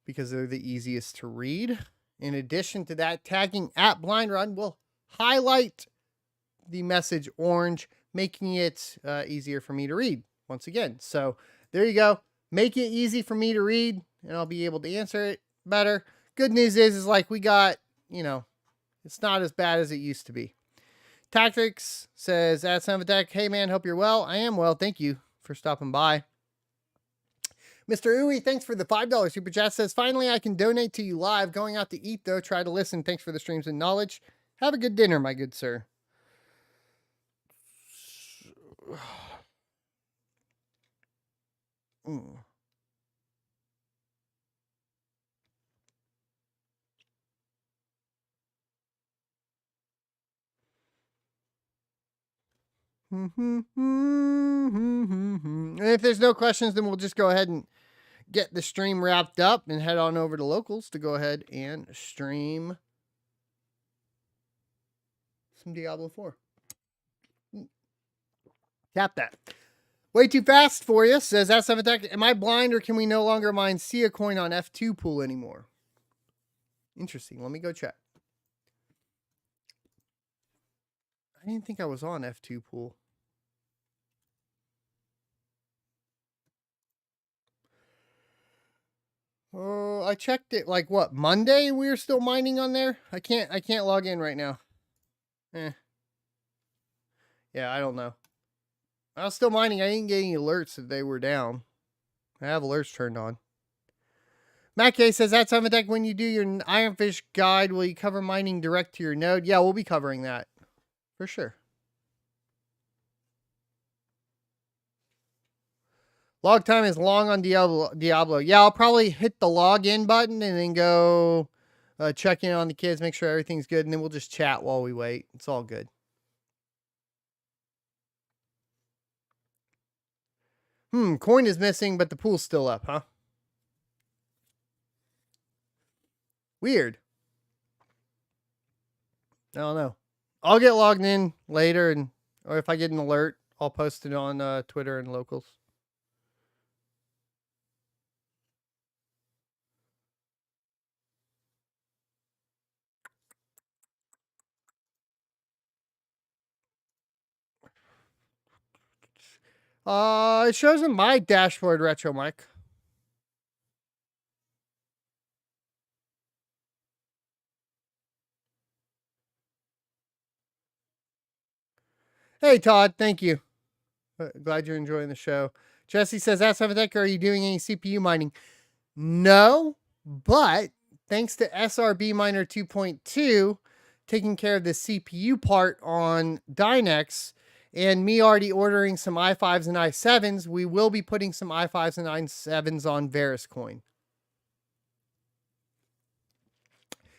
because they're the easiest to read. In addition to that, tagging at Blind Run will highlight the message orange, making it easier for me to read once again. So there you go. Make it easy for me to read, and I'll be able to answer it better. Good news is like we got, you know, it's not as bad as it used to be. Tactics says, at Attack, hey man, hope you're well. I am well. Thank you for stopping by. Mr. Uwe, thanks for the $5 super chat. Says, finally, I can donate to you live. Going out to eat, though. Try to listen. Thanks for the streams and knowledge. Have a good dinner, my good sir. And if there's no questions, then we'll just go ahead and get the stream wrapped up and head on over to Locals to go ahead and stream some Diablo 4. Tap that. Way too fast for you, says S7Tech. Am I blind or can we no longer mine Sia coin on F2 pool anymore? Interesting. Let me go check. I didn't think I was on F2 pool. I checked it like what, Monday we were still mining on there? I can't log in right now. Yeah, I don't know. I was still mining. I didn't get any alerts that they were down. I have alerts turned on. Matt K says, that's on the deck when you do your Ironfish guide. Will you cover mining direct to your node? Yeah, we'll be covering that for sure. Log time is long on Diablo. Yeah, I'll probably hit the login button and then go check in on the kids, make sure everything's good, and then we'll just chat while we wait. It's all good. Coin is missing, but the pool's still up, huh? Weird. I don't know. I'll get logged in later, or if I get an alert, I'll post it on Twitter and locals. It shows in my dashboard, Retro Mike. Hey, Todd, thank you. Glad you're enjoying the show. Jesse says, Ask Tech, are you doing any CPU mining? No, but thanks to SRB Miner 2.2 taking care of the CPU part on Dynex, and me already ordering some i5s and i7s, we will be putting some i5s and i7s on Veriscoin.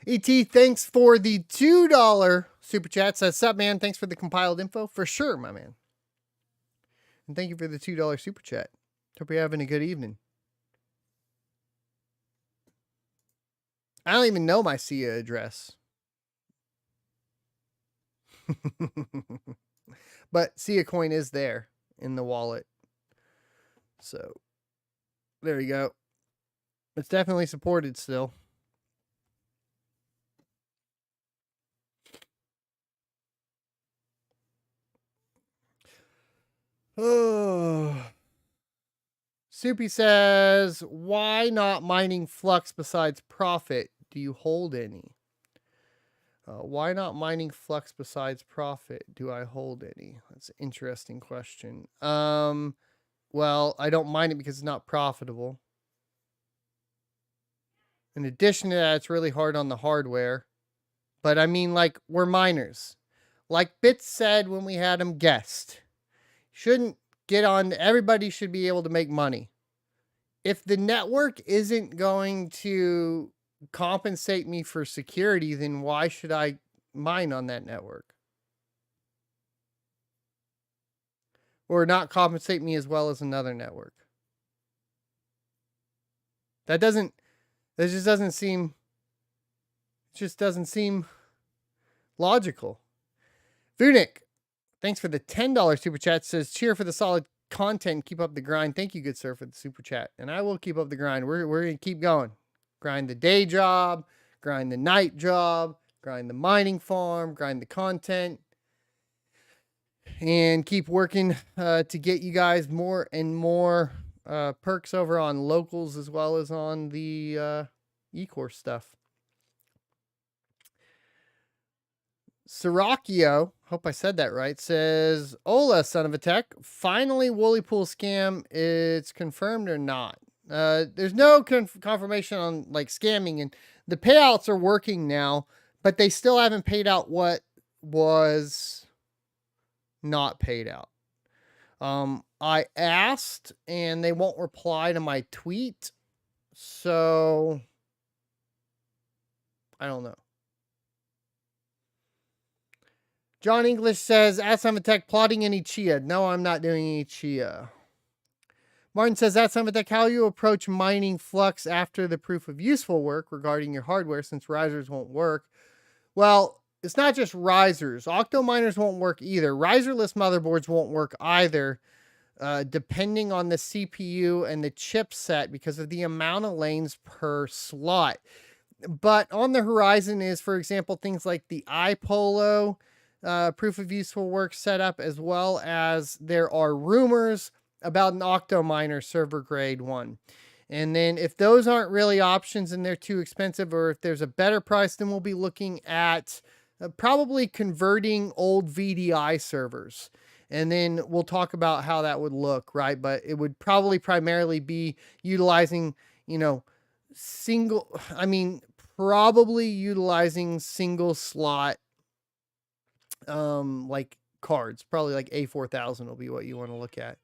ET, thanks for the $2 super chat. Says, sup, man? Thanks for the compiled info. For sure, my man. And thank you for the $2 super chat. Hope you're having a good evening. I don't even know my SIA address. But SIA coin is there in the wallet. So, there you go. It's definitely supported still. Oh. Soupy says, why not mining Flux besides Profit? Do you hold any? Why not mining Flux besides Profit? Do I hold any? That's an interesting question. Well, I don't mine it because it's not profitable. In addition to that, it's really hard on the hardware. But I mean, like, we're miners. Like Bits said when we had him guest. Shouldn't get on, everybody should be able to make money. If the network isn't going to compensate me for security, then why should I mine on that network? Or not compensate me as well as another network? That just doesn't seem logical. Vunik, thanks for the $10 super chat. Says, cheer for the solid content. Keep up the grind. Thank you, good sir, for the super chat. And I will keep up the grind. We're going to keep going. Grind the day job, grind the night job, grind the mining farm, grind the content, and keep working to get you guys more and more perks over on locals as well as on the Ecourse stuff. Siracchio, hope I said that right, says, Ola, son of a tech, finally Woolly Pool scam, it's confirmed or not? There's no confirmation on like scamming, and the payouts are working now, but they still haven't paid out what was not paid out. I asked and they won't reply to my tweet, so I don't know. John English says, Ask Tech, plotting any chia. No, I'm not doing any chia. Martin says, Ask Tech, how you approach mining Flux after the proof of useful work regarding your hardware since risers won't work. Well, it's not just risers. Octo miners won't work either. Riserless motherboards won't work either, depending on the CPU and the chipset because of the amount of lanes per slot. But on the horizon is, for example, things like the iPolo proof of useful work setup, as well as there are rumors about an Octominer server grade one. And then if those aren't really options and they're too expensive, or if there's a better price, then we'll be looking at probably converting old VDI servers. And then we'll talk about how that would look, right? But it would probably primarily be utilizing, probably utilizing single slot, like cards, probably like A4000 will be what you want to look at.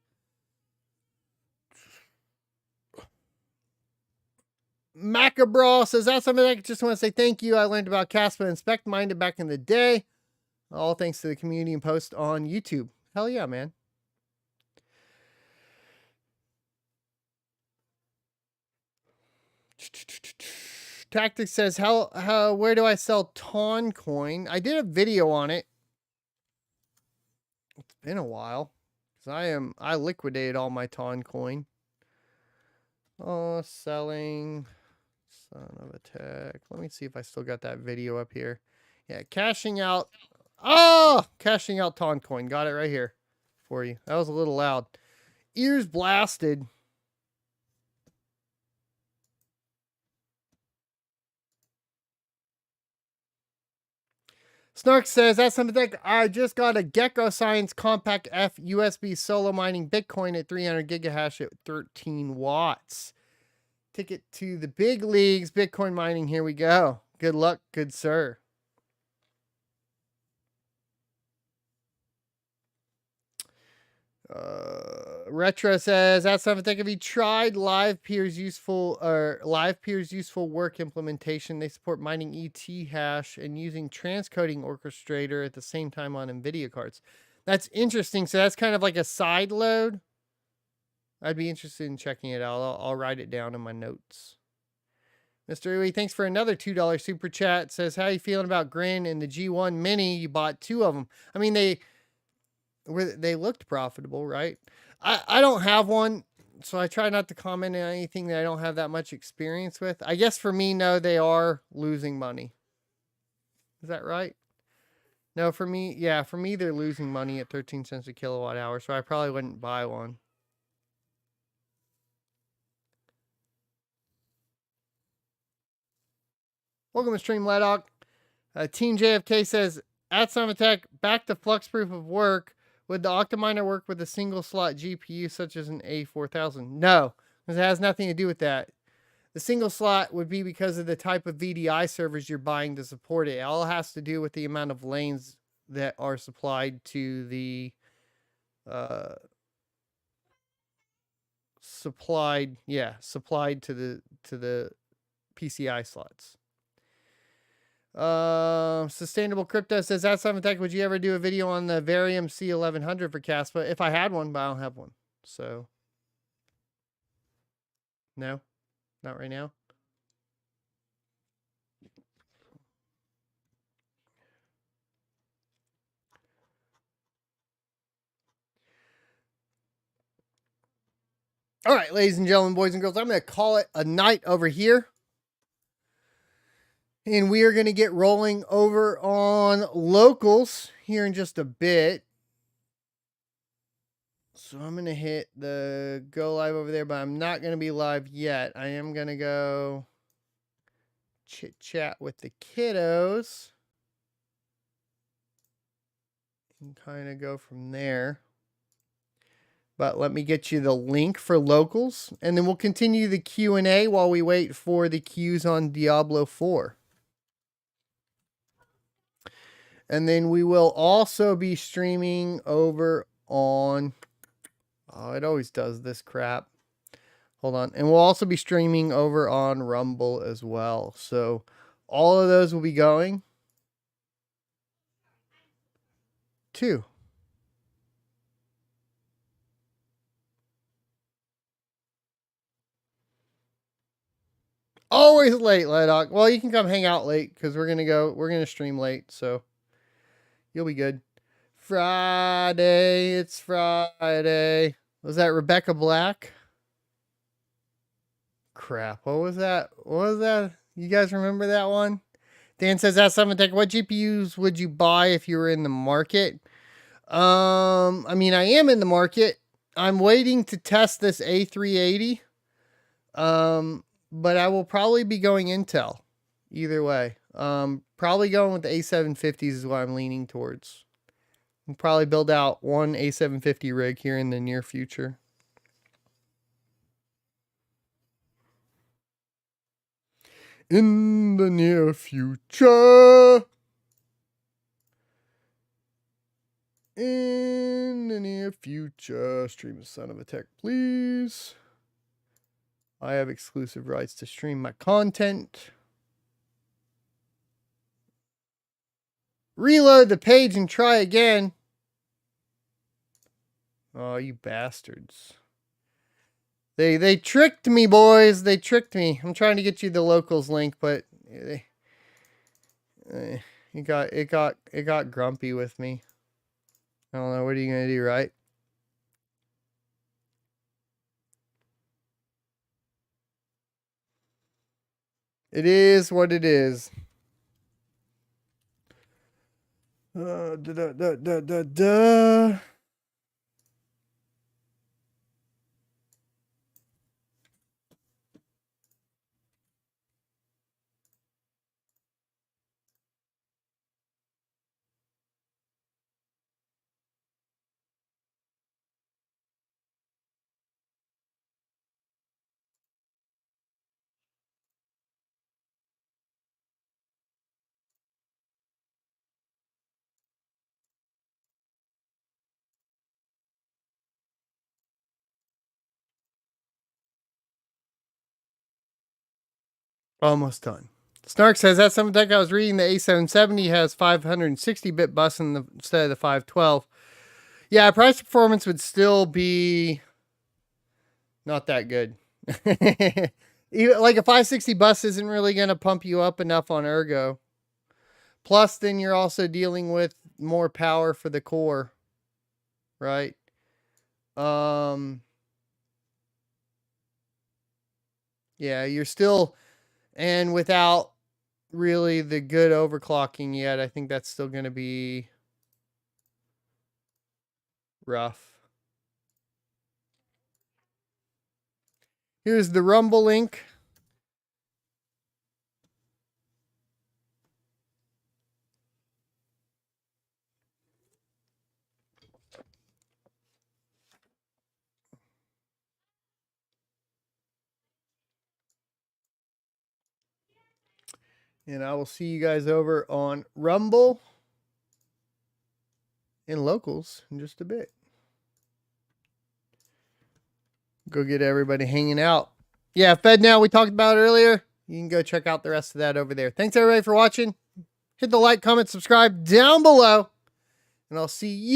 Macabra says, that's something I just want to say thank you. I learned about kaspa and spec minded back in the day. All thanks to the community and post on YouTube. Hell yeah, man. Tactics says, where do I sell Ton coin? I did a video on it. It's been a while. Because I liquidated all my Ton coin. Oh, selling. Son of a tech. Let me see if I still got that video up here. Yeah, cashing out. Oh, cashing out Ton coin. Got it right here for you. That was a little loud. Ears blasted. Snark says, that's something like, I just got a Gecko Science Compact F USB solo mining Bitcoin at 300 gigahash at 13 watts. Ticket to the big leagues, Bitcoin mining. Here we go. Good luck, good sir. Retro says, that's something. Have you tried Live Peer's useful work implementation? They support mining ETH hash and using transcoding orchestrator at the same time on NVIDIA cards. That's interesting. So that's kind of like a side load. I'd be interested in checking it out. I'll write it down in my notes. Mr. Uwe, thanks for another $2 super chat. Says, how you feeling about Grin and the G1 Mini? You bought 2 of them. I mean, they looked profitable, right? I don't have one, so I try not to comment on anything that I don't have that much experience with. I guess for me, no, they are losing money. Is that right? No, for me, yeah, for me, they're losing money at 13 cents a kilowatt hour, so I probably wouldn't buy one. Welcome to Stream Leddock. Team JFK says, at Summit back to Flux proof of work. Would the Octominer work with a single slot GPU such as an A4000? No, because it has nothing to do with that. The single slot would be because of the type of VDI servers you're buying to support it. It all has to do with the amount of lanes that are supplied to the supplied to the PCI slots. Sustainable Crypto says, that's something tech. Would you ever do a video on the Varium C1100 for kaspa? If I had one, but I don't have one. So, no, not right now. All right, ladies and gentlemen, boys and girls, I'm going to call it a night over here. And we are going to get rolling over on locals here in just a bit. So I'm going to hit the go live over there, but I'm not going to be live yet. I am going to go chit chat with the kiddos and kind of go from there. But let me get you the link for locals, and then we'll continue the Q&A while we wait for the queues on Diablo 4. And then we will also be streaming over on... Oh, it always does this crap. Hold on. And we'll also be streaming over on Rumble as well. So all of those will be going to... Always late, Leddock. Well, you can come hang out late because we're going to stream late. So you'll be good. Friday. It's Friday. Was that Rebecca Black? Crap. What was that? You guys remember that one? Dan says, that's something tech. What GPUs would you buy if you were in the market? I mean, I am in the market. I'm waiting to test this A380. But I will probably be going Intel either way. Probably going with the A750s is what I'm leaning towards. We'll probably build out one A750 rig here in the near future. In the near future. In the near future. Stream a son of a tech, please. I have exclusive rights to stream my content. Reload the page and try again. Oh, you bastards. They tricked me, boys. They tricked me. I'm trying to get you the locals link, but it got grumpy with me. I don't know. What are you gonna do, right? It is what it is. Da da da da da da. Almost done. Snark says, that's something like I was reading. The A770 has 560-bit bus instead of the 512. Yeah, price performance would still be not that good. Even like a 560 bus isn't really going to pump you up enough on Ergo. Plus, then you're also dealing with more power for the core, right? Yeah, you're still, and without really the good overclocking yet, I think that's still going to be rough. Here's the Rumble link. And I will see you guys over on Rumble and locals in just a bit. Go get everybody hanging out. Yeah, FedNow we talked about earlier. You can go check out the rest of that over there. Thanks everybody for watching. Hit the like, comment, subscribe down below. And I'll see you.